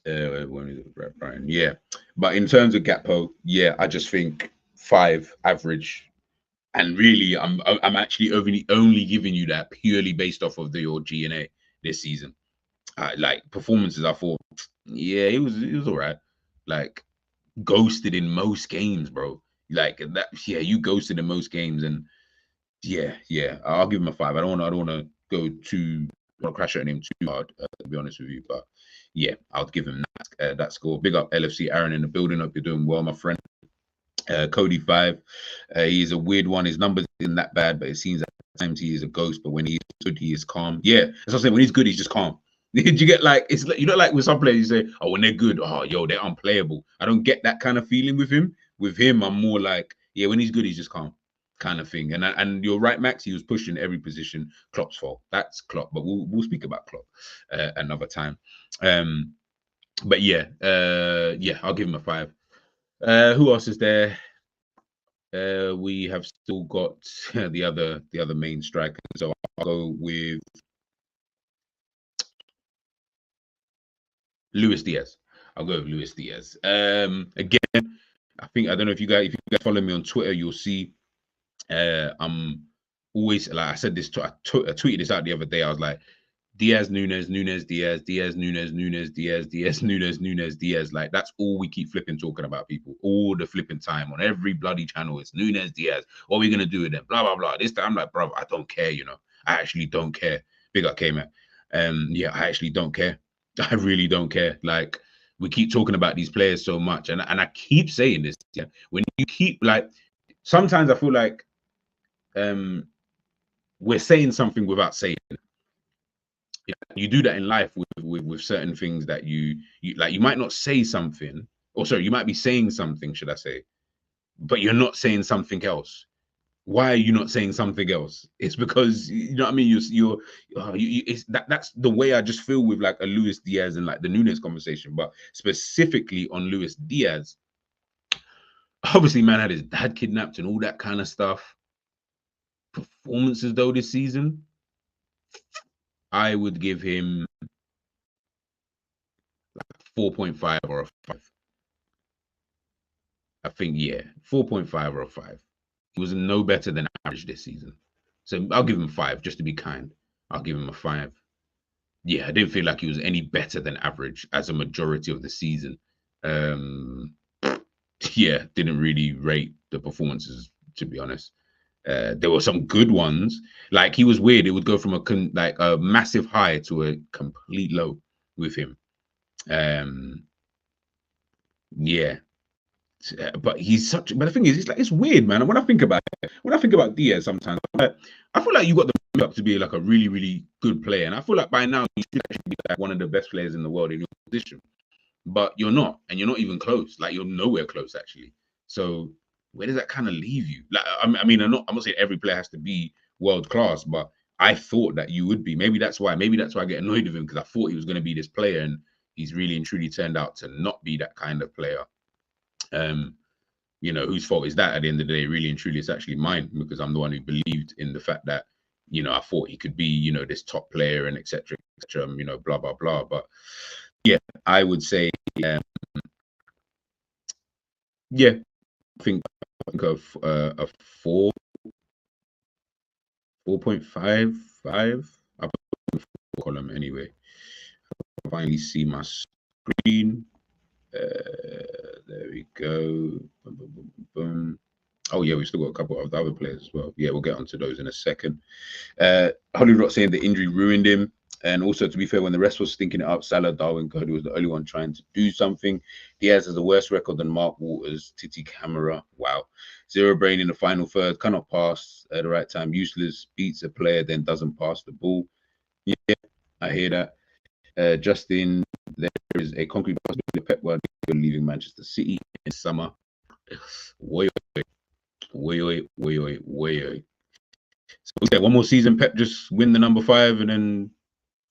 blah. Brian. Yeah, but in terms of Gakpo, yeah, I just think 5 average. And really, I'm actually only giving you that purely based off of your GNA this season. Like performances, I thought, yeah, it was all right. Like ghosted in most games, bro. Like that, yeah, you ghosted in most games, and yeah, I'll give him a 5. I don't want to go too crash at him too hard, to be honest with you, but yeah, I'll give him that score. Big up LFC Aaron in the building. Hope you're doing well, my friend. Cody 5. He's a weird one. His numbers isn't that bad, but it seems at times he is a ghost. But when he's good, he is calm. Yeah, that's what I'm saying. When he's good, he's just calm. Did you get like it's like you know like with some players you say, oh, when they're good, oh yo, they're unplayable. I don't get that kind of feeling with him. With him, I'm more like, yeah, when he's good, he's just calm, kind of thing. And you're right, Max. He was pushing every position. Klopp's fault. That's Klopp. But we'll speak about Klopp another time. But yeah, I'll give him a 5. Who else is there? We have still got the other main striker. So I'll go with Luis Diaz. I'll go with Luis Diaz. Again, I don't know if you guys follow me on Twitter, you'll see I'm always like I said this. I tweeted this out the other day. I was like, Diaz, Nunes, Diaz, Diaz, Nunes, Diaz, Diaz, Nunes, Diaz. Like that's all we keep flipping talking about, people. All the flipping time on every bloody channel. It's Nunes, Diaz. What are we gonna do with them? Blah blah blah. This time, I'm like, bro, I don't care. You know, I actually don't care. Big up, K-Man. Yeah, I actually don't care. I really don't care. Like we keep talking about these players so much, and I keep saying this. Yeah, when you keep like, sometimes I feel like we're saying something without saying it. You do that in life with certain things that you like. You might not say something, or sorry, you might be saying something, should I say, but you're not saying something else. Why are you not saying something else? It's because you know what I mean. It's that's the way I just feel with like a Luis Diaz and like the Nunes conversation, but specifically on Luis Diaz. Obviously, man had his dad kidnapped and all that kind of stuff. Performances though this season, I would give him 4.5 or a 5. I think, yeah, 4.5 or a 5. He was no better than average this season. So I'll give him 5 just to be kind. I'll give him a 5. Yeah, I didn't feel like he was any better than average as a majority of the season. Yeah, didn't really rate the performances, to be honest. There were some good ones. Like he was weird. It would go from a massive high to a complete low with him. Yeah, but he's such. But the thing is, it's weird, man. And when I think about Diaz, sometimes I feel like you got the up to be like a really, really good player, and I feel like by now you should actually be like one of the best players in the world in your position. But you're not, and you're not even close. Like you're nowhere close, actually. So where does that kind of leave you? Like, I mean, I'm not saying every player has to be world class, but I thought that you would be. Maybe that's why I get annoyed with him, because I thought he was going to be this player, and he's really and truly turned out to not be that kind of player. You know, whose fault is that at the end of the day? Really and truly, it's actually mine, because I'm the one who believed in the fact that, you know, I thought he could be, you know, this top player and etc. You know, blah blah blah. But yeah, I would say, yeah, I think of a 4.55. I put column anyway. I finally see my screen. There we go. Boom, boom, boom, boom. Oh yeah, we've still got a couple of other players as well. Yeah, we'll get onto those in a second. Hollywood saying the injury ruined him. And also, to be fair, when the rest was stinking it up, Salah, Darwin, Cody was the only one trying to do something. Diaz has a worse record than Mark Waters, Titi Camara. Wow. Zero brain in the final third, cannot pass at the right time, useless, beats a player, then doesn't pass the ball. Yeah, I hear that. Justin, there is a concrete possibility of Pep Guardiola leaving Manchester City in summer. Way. So yeah, one more season, Pep just win the number 5 and then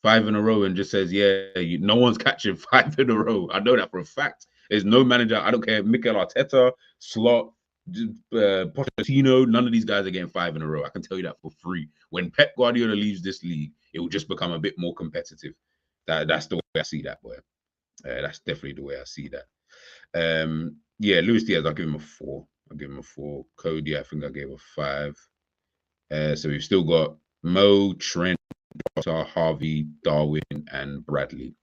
5 in a row and just says, yeah, no one's catching 5 in a row. I know that for a fact. There's no manager, I don't care, Mikel Arteta, Slot, Pochettino, none of these guys are getting 5 in a row. I can tell you that for free. When Pep Guardiola leaves this league, it will just become a bit more competitive. That's the way I see that, boy. That's definitely the way I see that. Yeah, Luis Diaz, I'll give him a 4. I'll give him a 4. Cody, I think I gave a 5. So we've still got Mo, Trent, Harvey, Darwin, and Bradley.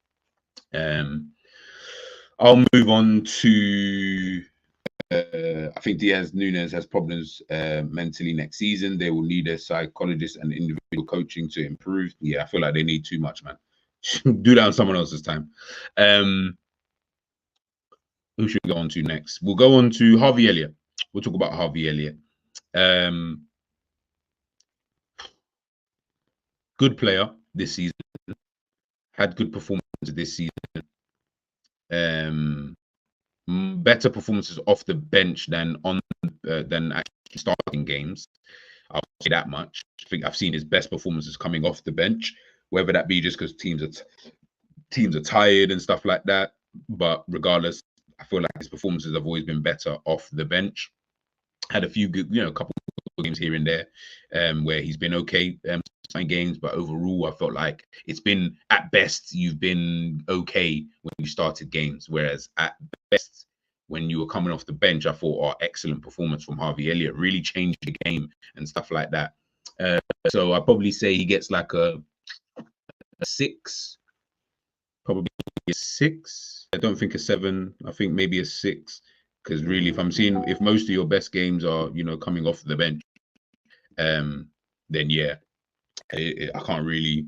I'll move on to I think Diaz Nunes has problems mentally next season. They will need a psychologist and individual coaching to improve. Yeah, I feel like they need too much, man. Do that on someone else's time. Who should we go on to next? We'll go on to Harvey Elliott. We'll talk about Harvey Elliott. Good player this season. Had good performances this season. Better performances off the bench than actually starting games. I'll say that much. I think I've seen his best performances coming off the bench, whether that be just because teams are tired and stuff like that. But regardless, I feel like his performances have always been better off the bench. Had a few good, a couple of games here and there where he's been okay games, but overall I felt like it's been, at best, you've been okay when you started games, whereas at best when you were coming off the bench, I thought, excellent performance from Harvey Elliott, really changed the game and stuff like that. So I'd probably say he gets like a 6, probably a 6. I don't think a 7. I think maybe a 6, because really, if most of your best games are coming off the bench, then yeah, I can't really.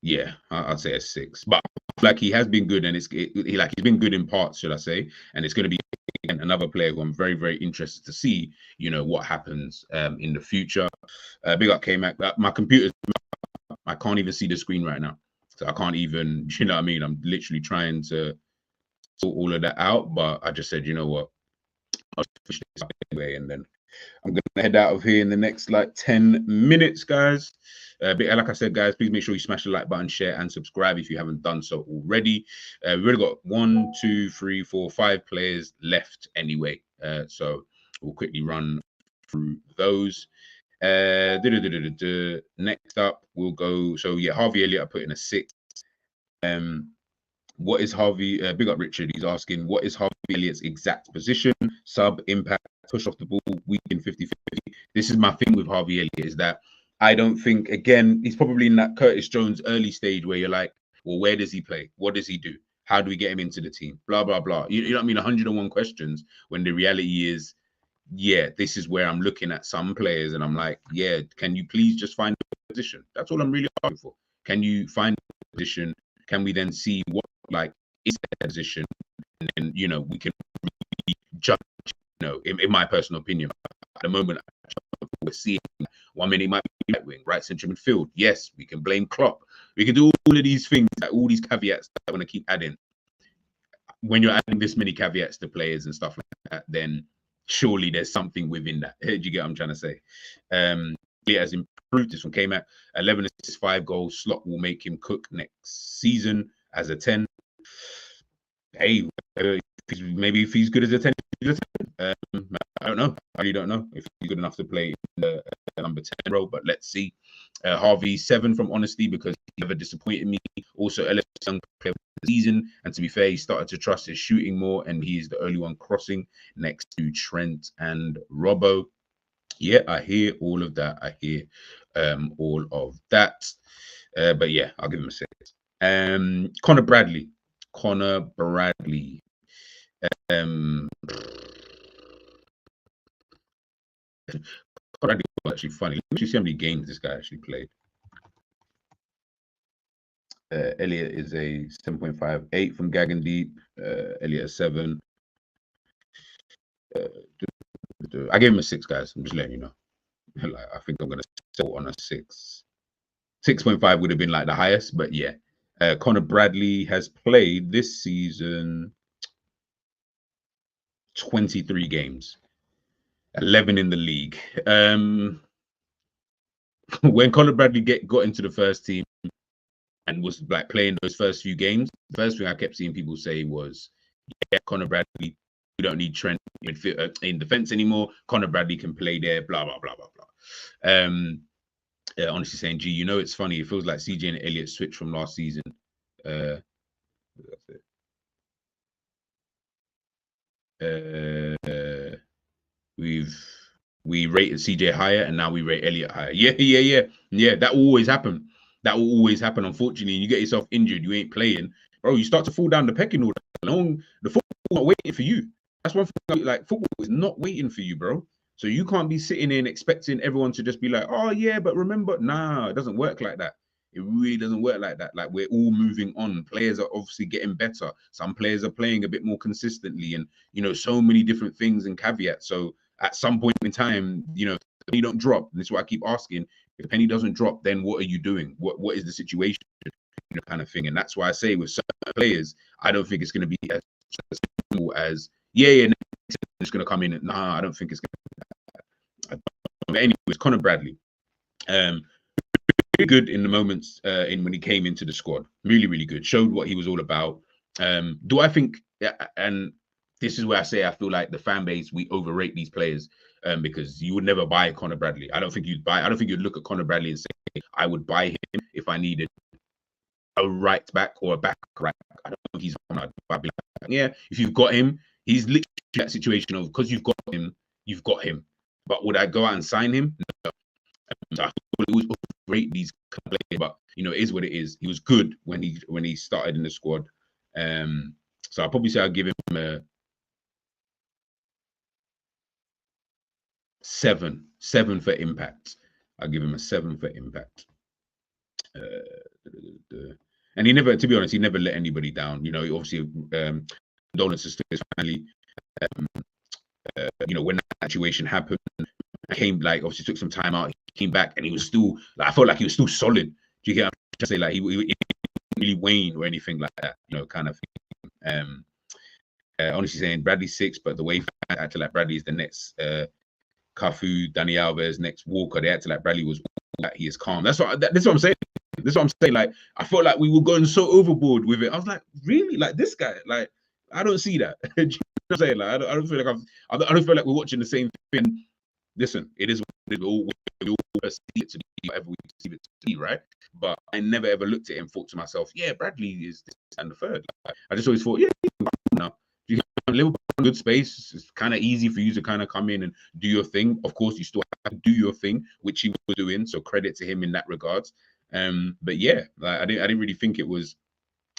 Yeah, I'd say a 6. But like, he has been good, and he's been good in parts, should I say? And it's going to be another player who I'm very, very interested to see, what happens in the future. Big up K-Mac. My computer, I can't even see the screen right now, so I can't even. You know what I mean? I'm literally trying to sort all of that out, but I just said, you know what? I'll finish this up anyway, and then I'm going to head out of here in the next 10 minutes, guys. But like I said, guys, please make sure you smash the like button, share, and subscribe if you haven't done so already. We've already got 1, 2, 3, 4, 5 players left anyway. So we'll quickly run through those. Next up, we'll go. So yeah, Harvey Elliott, I put in a 6. What is Harvey? Big up Richard. He's asking, what is Harvey Elliott's exact position? Sub, impact, push off the ball, weak in 50-50. This is my thing with Harvey Elliott, is that I don't think, again, he's probably in that Curtis Jones early stage where you're like, well, where does he play? What does he do? How do we get him into the team? Blah, blah, blah. You know what I mean? 101 questions, when the reality is, yeah, this is where I'm looking at some players and I'm like, yeah, can you please just find a position? That's all I'm really asking for. Can you find a position? Can we then see what is that position? And then, we can really judge, in my personal opinion. At the moment, we're seeing 1 minute might be right wing, right central midfield. Yes, we can blame Klopp. We can do all of these things, all these caveats that I want to keep adding. When you're adding this many caveats to players and stuff like that, then surely there's something within that. Do you get what I'm trying to say? It has improved. This one came at 11 assists, 5 goals. Slot will make him cook next season as a 10. hey, maybe if he's good as a 10, I don't know. I really don't know if he's good enough to play in the number 10 role, but let's see. Harvey 7 from Honesty, because he never disappointed me. Also, Ellis Young player of the season, and to be fair, he started to trust his shooting more, and he's the only one crossing next to Trent and Robbo. Yeah, I hear all of that. I hear all of that. But yeah, I'll give him a 6. Connor Bradley. Connor Bradley. Bradley was actually funny. Let me see how many games this guy actually played. Elliot is a 7.5, 8 from Gagging Deep. Elliot a 7. I gave him a 6, guys. I'm just letting you know. Like, I think I'm gonna settle on a 6. 6.5 would have been like the highest, but yeah. Connor Bradley has played this season 23 games, 11 in the league. When Connor Bradley got into the first team and was like playing those first few games, the first thing I kept seeing people say was, yeah, Connor Bradley, we don't need Trent in defense anymore. Connor Bradley can play there, blah, blah, blah, blah, blah. Honestly saying, G, you know, it's funny. It feels like CJ and Elliott switched from last season. We rated CJ higher, and now we rate Elliott higher. Yeah. That will always happen. That will always happen. Unfortunately, you get yourself injured, you ain't playing, bro. You start to fall down the pecking order. The football not waiting for you. That's one thing. Like, football is not waiting for you, bro. So you can't be sitting in expecting everyone to just be like, oh yeah, but remember, nah, it doesn't work like that. It really doesn't work like that. Like, we're all moving on. Players are obviously getting better. Some players are playing a bit more consistently, and so many different things and caveats. So at some point in time, the penny don't drop. And this is what I keep asking. If the penny doesn't drop, then what are you doing? What is the situation? Kind of thing. And that's why I say with certain players, I don't think it's going to be as simple as, yeah, it's going to come in. Nah, I don't think it's going to. But anyways, Connor Bradley. Really good in the moments when he came into the squad. Really, really good. Showed what he was all about. Do I think, and this is where I say I feel like the fan base, we overrate these players because you would never buy Connor Bradley. I don't think you'd look at Connor Bradley and say, I would buy him if I needed a right back or a back right back. I don't know if he's yeah, if you've got him, he's literally that situation of, because you've got him, you've got him. But would I go out and sign him? No. So I thought it was great, these players, but it is what it is. He was good when he started in the squad. So I'll probably say I'll give him a 7 for impact. I'll give him a 7 for impact. And he never, to be honest, he never let anybody down. Obviously, condolences to his family. When that situation happened, obviously took some time out. He came back and he was still, I felt like he was still solid. Do you get what I'm trying to say? Like, he didn't really wane or anything like that, kind of thing. Honestly saying Bradley 6, but the way fans acted like Bradley is the next Cafu, Dani Alves, next Walker, they acted like Bradley was like he is calm. That's what I'm saying. This is what I'm saying. Like, I felt like we were going so overboard with it. I was like, really? Like, this guy? Like, I don't see that. Do you know what I'm saying? Like, I don't feel like I don't feel like we're watching the same thing. Listen, it is what it is. We all perceive it to be whatever we perceive it to be, right? But I never ever looked at it and thought to myself, yeah, Bradley is this and the third. Like, I just always thought, yeah, now Liverpool, good space. It's kind of easy for you to kind of come in and do your thing. Of course, you still have to do your thing, which he was doing. So credit to him in that regards. But yeah, like, I didn't really think it was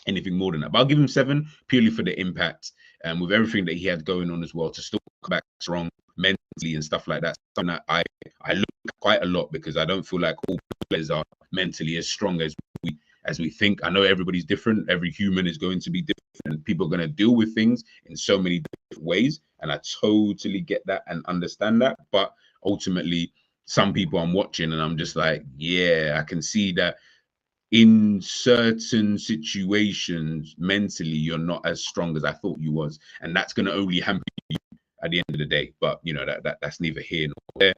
anything more than that. But I'll give him 7 purely for the impact and with everything that he had going on as well, to still come back strong mentally and stuff like that. Something that I look at quite a lot, because I don't feel like all players are mentally as strong as we think. I know everybody's different. Every human is going to be different. People are going to deal with things in so many different ways. And I totally get that and understand that. But ultimately, some people I'm watching and I'm just like, yeah, I can see that in certain situations, mentally, you're not as strong as I thought you was. And that's going to only hamper you at the end of the day. But, that's neither here nor there.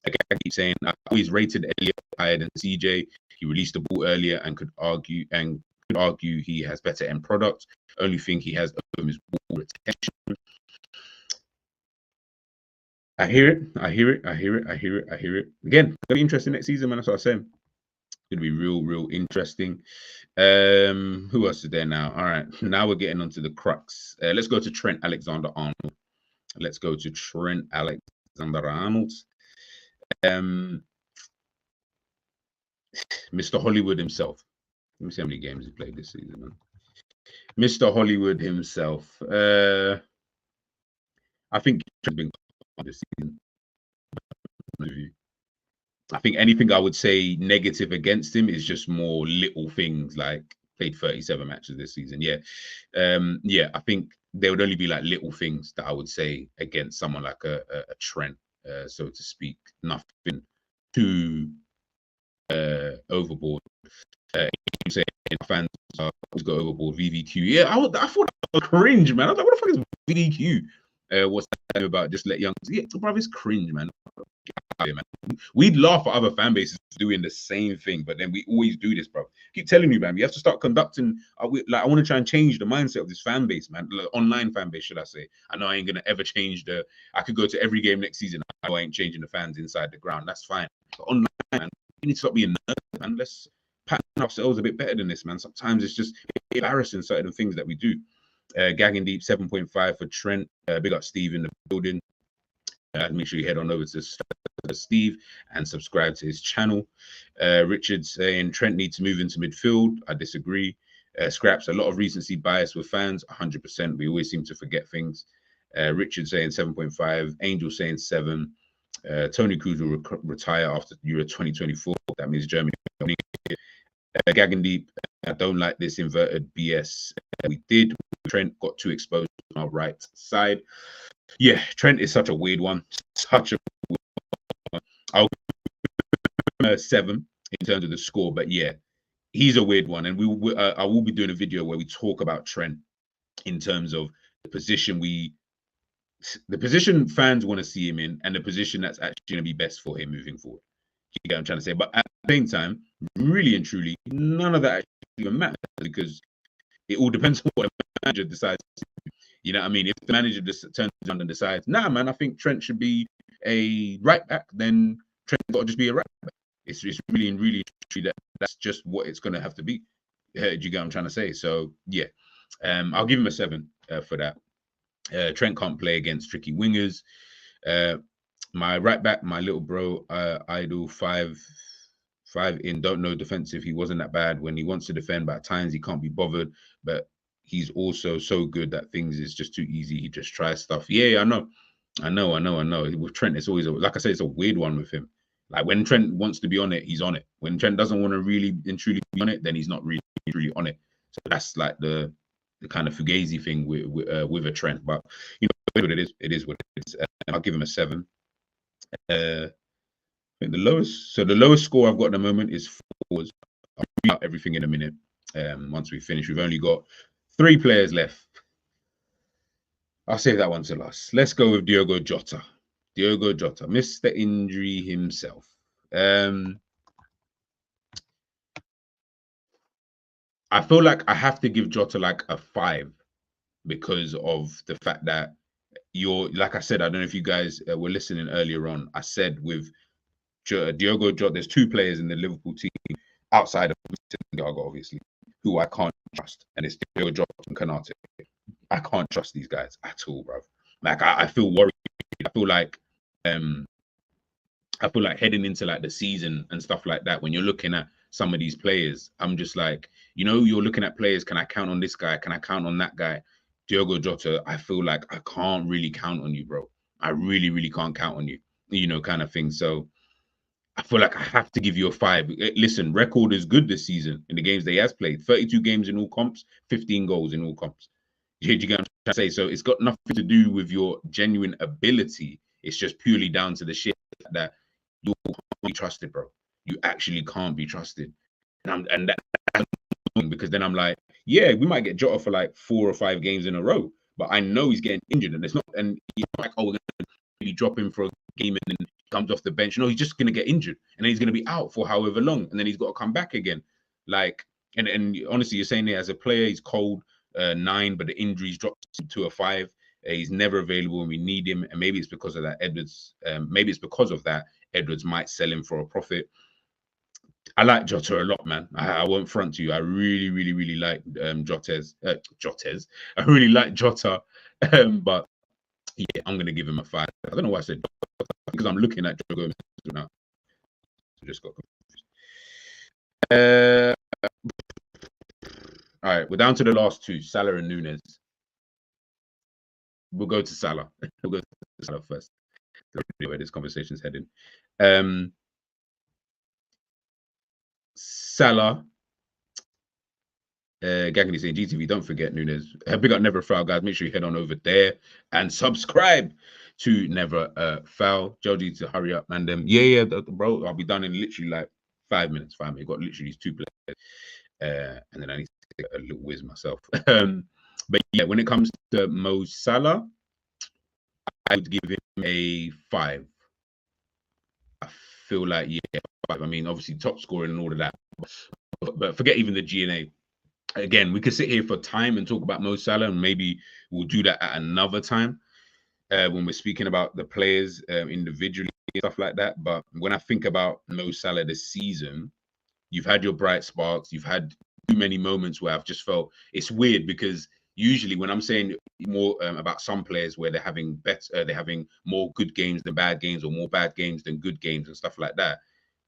Like I keep saying, I always rated Elliott higher than CJ. He released the ball earlier and could argue and could argue he has better end product. Only thing he has is ball retention. I hear it. Again, it'll be interesting next season, man. That's what I'm saying. It'll be real interesting. Who else is there now? All right, now we're getting onto the crux. Let's go to Trent Alexander-Arnold. Mr. Hollywood himself. Let me see how many games he played this season, man. Mr. Hollywood himself. I think he's been this season. I think anything I would say negative against him is just more little things, like played 37 matches this season. Yeah. I think there would only be like little things that I would say against someone like a Trent, so to speak. Nothing too overboard. Saying fans always go overboard. VVQ. Yeah, I thought that was cringe, man. I was like, what the fuck is VVQ? What's that about? Just let young. Yeah, bro, it's cringe, man. We'd laugh at other fan bases doing the same thing, but then we always do this, bro. Keep telling you, man. We have to start conducting. Like, I want to try and change the mindset of this fan base, man. Like, online fan base, should I say? I know I ain't gonna ever change the. I could go to every game next season. I know I ain't changing the fans inside the ground. That's fine. But online, man, we need to stop being nervous, man. Let's pattern ourselves a bit better than this, man. Sometimes it's just embarrassing certain things that we do. Gagging Deep 7.5 for Trent. Big up Steve in the building. Make sure you head on over to Steve and subscribe to his channel. Richard saying Trent needs to move into midfield. I disagree. Scraps, a lot of recency bias with fans. 100%. We always seem to forget things. Richard saying 7.5. Angel saying 7. Tony Cruz will retire after Euro 2024. That means Germany. Gagging Deep, I don't like this inverted BS. We did. Trent got too exposed on our right side. Yeah, Trent is such a weird one. Such a weird one. I'll give him 7 in terms of the score, but yeah, he's a weird one. And I will be doing a video where we talk about Trent in terms of the position fans want to see him in, and the position that's actually going to be best for him moving forward. You get what I'm trying to say? But at the same time, really and truly, none of that actually even matters, because it all depends on what the manager decides to do. You know what I mean? If the manager just turns around and decides, nah, man, I think Trent should be a right back, then Trent got to just be a right back. It's really and really true that's just what it's going to have to be. Do you get what I'm trying to say? So, yeah, I'll give him a 7 for that. Trent can't play against tricky wingers. My right back, my little bro, idol 5 in, don't know defensive. He wasn't that bad when he wants to defend, but at times he can't be bothered. But he's also so good that things is just too easy. He just tries stuff. Yeah, I know. With Trent, it's always, like I said, it's a weird one with him. Like, when Trent wants to be on it, he's on it. When Trent doesn't want to really and truly be on it, then he's not really on it. So that's like the kind of fugazi thing with a Trent. But you know what it is. It is what it is. I'll give him a 7. I think the lowest score I've got at the moment is 4. I'll read out everything in a minute. Once we finish, we've only got 3 players left. I'll save that one to last. Let's go with Diogo Jota. Mr. Injury himself. I feel like I have to give Jota like a 5 because of the fact that like I said, I don't know if you guys were listening earlier on. I said with Diogo Jota, there's 2 players in the Liverpool team outside of Diogo, obviously, who I can't trust, and it's Diogo Jota and Konate. I can't trust these guys at all, bro. Like, I feel worried. I feel like heading into like the season and stuff like that, when you're looking at some of these players, I'm just like, you know, you're looking at players. Can I count on this guy? Can I count on that guy? Diogo Jota, I feel like I can't really count on you, bro. I really can't count on you, you know, kind of thing. So I feel like I have to give you a 5. Listen, record is good this season in the games that he has played. 32 games in all comps, 15 goals in all comps. You get what I'm trying to say? So it's got nothing to do with your genuine ability. It's just purely down to the shit that you can't be trusted, bro. You actually can't be trusted. And that's because then I'm like, yeah, we might get Jota for like 4 or 5 games in a row, but I know he's getting injured, and it's not, and he's like, oh, we're gonna really drop him for a game and then he comes off the bench. No, he's just gonna get injured, and then he's gonna be out for however long, and then he's got to come back again. Like, And honestly, you're saying it as a player, he's cold 9, but the injuries dropped to a 5. He's never available, and we need him. And maybe it's because of that. Maybe it's because of that. Edwards might sell him for a profit. I like Jota a lot, man. I won't front to you. I really, really, really like Jotez. I really like Jota, but yeah, I'm gonna give him a 5. I don't know why I said Jota, because I'm looking at Joe Gomez now. Just got confused. All right, we're down to the last two, Salah and Nunes. We'll go to Salah. We'll go to Salah first. Where this conversation's heading. Salah. Gagany saying GTV, don't forget Nunes. Big up Never Foul, guys. Make sure you head on over there and subscribe to Never Foul. Joji to hurry up, man. Yeah, bro. I'll be done in literally like 5 minutes. 5 minutes. Got literally 2 players. And then I need to take a little whiz myself. But yeah, when it comes to Mo Salah, I would give him a 5. I feel like, yeah, 5. I mean, obviously top scoring and all of that. But forget even the GNA. Again, we could sit here for time and talk about Mo Salah, and maybe we'll do that at another time when we're speaking about the players individually and stuff like that. But when I think about Mo Salah this season, you've had your bright sparks. You've had too many moments where I've just felt it's weird, because usually when I'm saying more about some players where they're having they're having more good games than bad games, or more bad games than good games and stuff like that.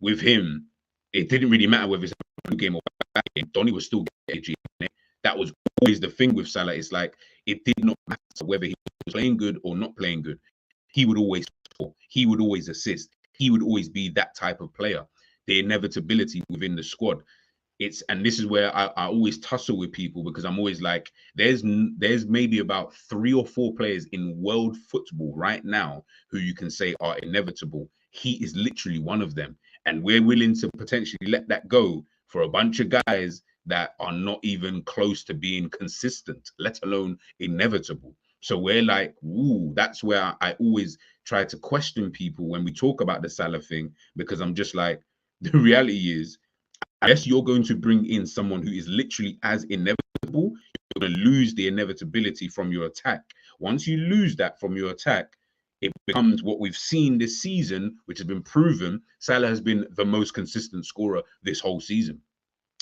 With him, it didn't really matter whether it's a good game or bad game. Donny was still getting it. That was always the thing with Salah. It's like it did not matter whether he was playing good or not playing good. He would always score. He would always assist. He would always be that type of player. The inevitability within the squad. And this is where I always tussle with people, because I'm always like, there's maybe about 3 or 4 players in world football right now who you can say are inevitable. He is literally one of them, and we're willing to potentially let that go for a bunch of guys that are not even close to being consistent, let alone inevitable. So we're like, ooh, that's where I always try to question people when we talk about the Salah thing, because I'm just like, the reality is, unless you're going to bring in someone who is literally as inevitable, you're going to lose the inevitability from your attack. Once you lose that from your attack, it becomes what we've seen this season, which has been proven. Salah has been the most consistent scorer this whole season,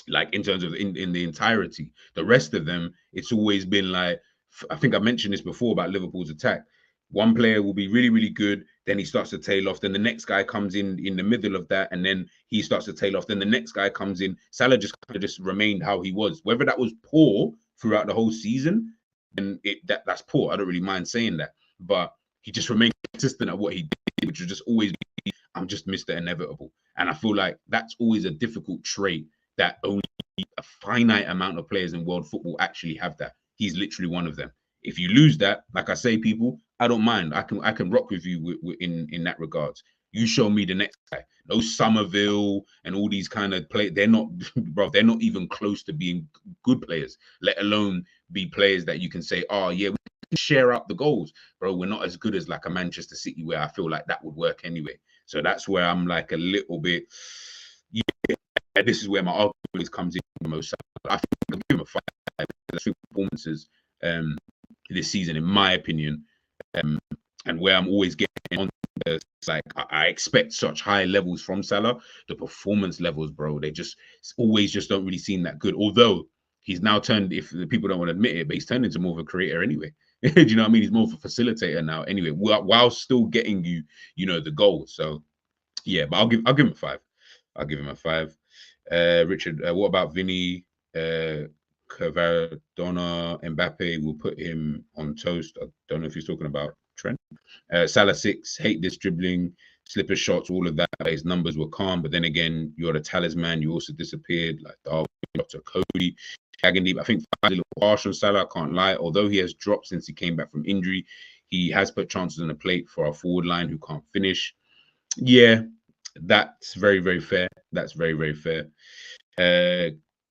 like in terms of in the entirety. The rest of them, it's always been like, I think I mentioned this before about Liverpool's attack. One player will be really, really good, then he starts to tail off. Then the next guy comes in the middle of that, and then he starts to tail off. Then the next guy comes in. Salah just kind of just remained how he was. Whether that was poor throughout the whole season, and that's poor. I don't really mind saying that, but he just remained consistent at what he did, which was just always be, I'm just Mr. Inevitable. And I feel like that's always a difficult trait that only a finite amount of players in world football actually have that. He's literally one of them. If you lose that, like I say, people, I don't mind. I can rock with you in that regards. You show me the next guy. No Somerville and all these kind of play. They're not, bro. They're not even close to being good players. Let alone be players that you can say, oh yeah, we can share out the goals, bro. We're not as good as like a Manchester City, where I feel like that would work anyway. So that's where I'm like a little bit. Yeah, this is where my argument comes in the most. I think I'll give him a 5. I think performances this season, in my opinion, and where I'm always getting on, it's like I expect such high levels from Salah. The performance levels, bro, they just always just don't really seem that good. Although he's now turned, if the people don't want to admit it, but he's turned into more of a creator anyway. Do you know what I mean? He's more of a facilitator now anyway, while still getting you know, the goals. So yeah, but I'll give him a 5. I'll give him a 5. Richard, what about Vinny? Cavardona, Mbappe will put him on toast. I don't know if he's talking about Trent. Salah 6, hate this dribbling, slipper shots, all of that. His numbers were calm, but then again, you're the talisman. You also disappeared, like Darwin, Dr. Cody. Agony, I think 5 is a little harsh on Salah, I can't lie. Although he has dropped since he came back from injury, he has put chances on the plate for our forward line who can't finish. Yeah, that's very, very fair. That's very, very fair.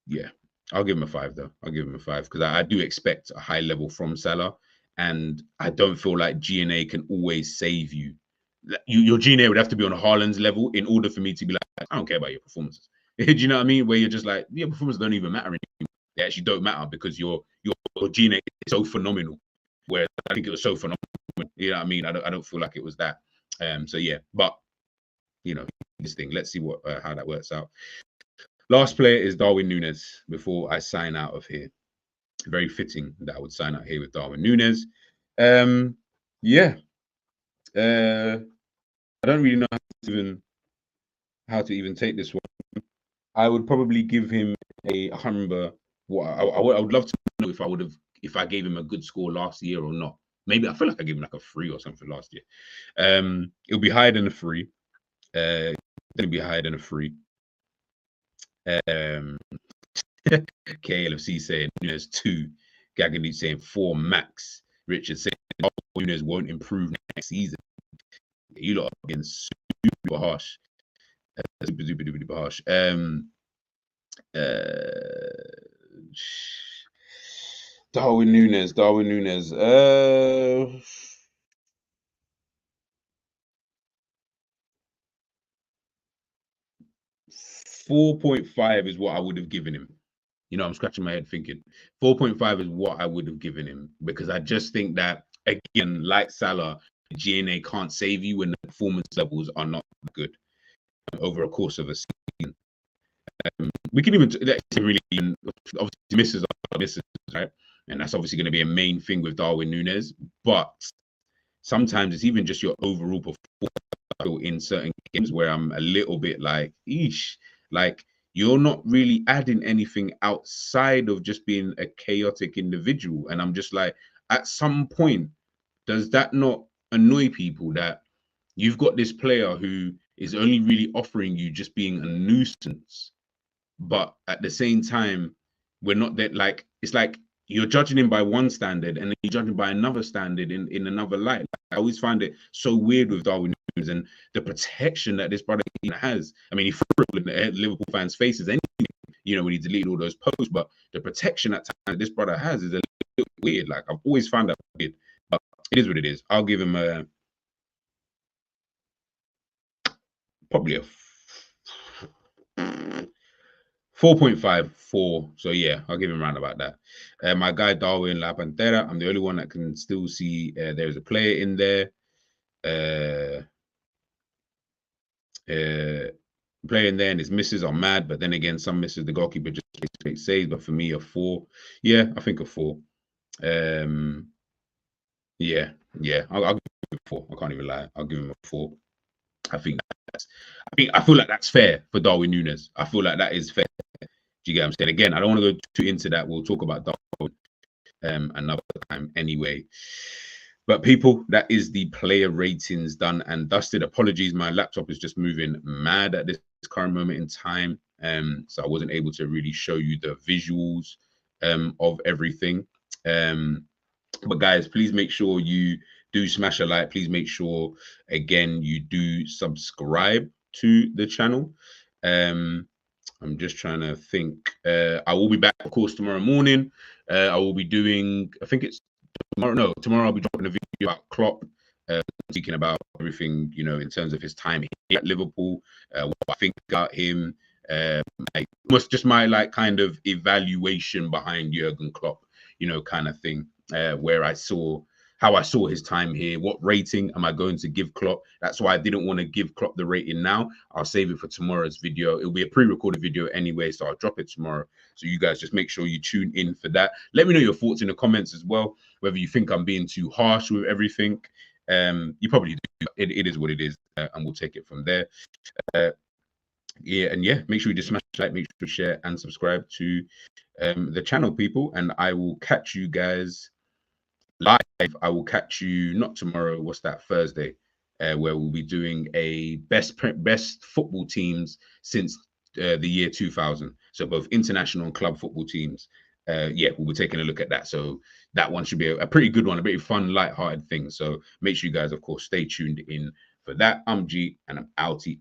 Yeah, I'll give him a 5 though. I'll give him a 5 because I do expect a high level from Salah, and I don't feel like GNA can always save you. Your GNA would have to be on Haaland's level in order for me to be like, I don't care about your performances. Do you know what I mean? Where you're just like, yeah, performance don't even matter anymore. They actually don't matter because your gene is so phenomenal. Where I think it was so phenomenal. You know what I mean? I don't feel like it was that. So yeah, but you know, this thing. Let's see what how that works out. Last player is Darwin Núñez before I sign out of here. Very fitting that I would sign out here with Darwin Núñez. Yeah. I don't really know how to even take this one. I would probably give him a humber. What I would love to know if I gave him a good score last year or not. Maybe I feel like I gave him like a 3 or something last year. It'll be higher than a 3. It'll be higher than a 3. KLFC saying Núñez 2. Gagany saying 4 max. Richard saying Núñez won't improve next season. You lot are being super harsh. Super harsh. Darwin Núñez. 4.5 is what I would have given him. You know, I'm scratching my head thinking 4.5 is what I would have given him because I just think that, again, like Salah, GNA can't save you when the performance levels are not good over a course of a season. We can even really obviously misses, right? And that's obviously going to be a main thing with Darwin Núñez. But sometimes it's even just your overall performance in certain games where I'm a little bit like, eesh, like you're not really adding anything outside of just being a chaotic individual. And I'm just like, at some point, does that not annoy people that you've got this player who is only really offering you just being a nuisance? But at the same time, we're not that, like, it's like you're judging him by one standard and then you're judging by another standard in another light. I always find it so weird with Darwin Núñez and the protection that this brother has. I mean, he threw in Liverpool fans' faces, you know, when he deleted all those posts, but the protection at times this brother has is a little weird. Like, I've always found that weird, but it is what it is. I'll give him probably a 4.5, 4. So yeah, I'll give him around about that. My guy Darwin La Pantera, I'm the only one that can still see there's a player in there. Playing there and his misses are mad, but then again, some misses the goalkeeper just makes saves. But for me, a 4. Yeah, I think a 4. Yeah, I'll give him a 4. I can't even lie. I'll give him a 4. I feel like that's fair for Darwin Núñez. I feel like that is fair. Do you get what I'm saying? Again, I don't want to go too into that. We'll talk about Darwin another time anyway. But people, that is the player ratings done and dusted. Apologies, my laptop is just moving mad at this current moment in time. So I wasn't able to really show you the visuals of everything. But guys, please make sure you do smash a like. Please make sure, again, you do subscribe to the channel. I'm just trying to think. I will be back, of course, tomorrow morning. I will be doing, I think it's tomorrow. No, tomorrow I'll be dropping a video about Klopp, speaking about everything, you know, in terms of his time here at Liverpool, what I think about him, like almost just my like kind of evaluation behind Jurgen Klopp, you know, kind of thing, where how I saw his time here. What rating am I going to give Klopp? That's why I didn't want to give Klopp the rating now. I'll save it for tomorrow's video. It'll be a pre-recorded video anyway, so I'll drop it tomorrow. So you guys just make sure you tune in for that. Let me know your thoughts in the comments as well, whether you think I'm being too harsh with everything. You probably do. It is what it is, and we'll take it from there. Yeah, make sure you just smash like, make sure to share and subscribe to the channel, people, and I will catch you guys live. I will catch you not tomorrow. What's that? Thursday, where we'll be doing a best football teams since the year 2000. So both international and club football teams. Yeah, we'll be taking a look at that. So that one should be a pretty good one, a very fun, light-hearted thing. So make sure you guys, of course, stay tuned in for that. I'm G, and I'm outie.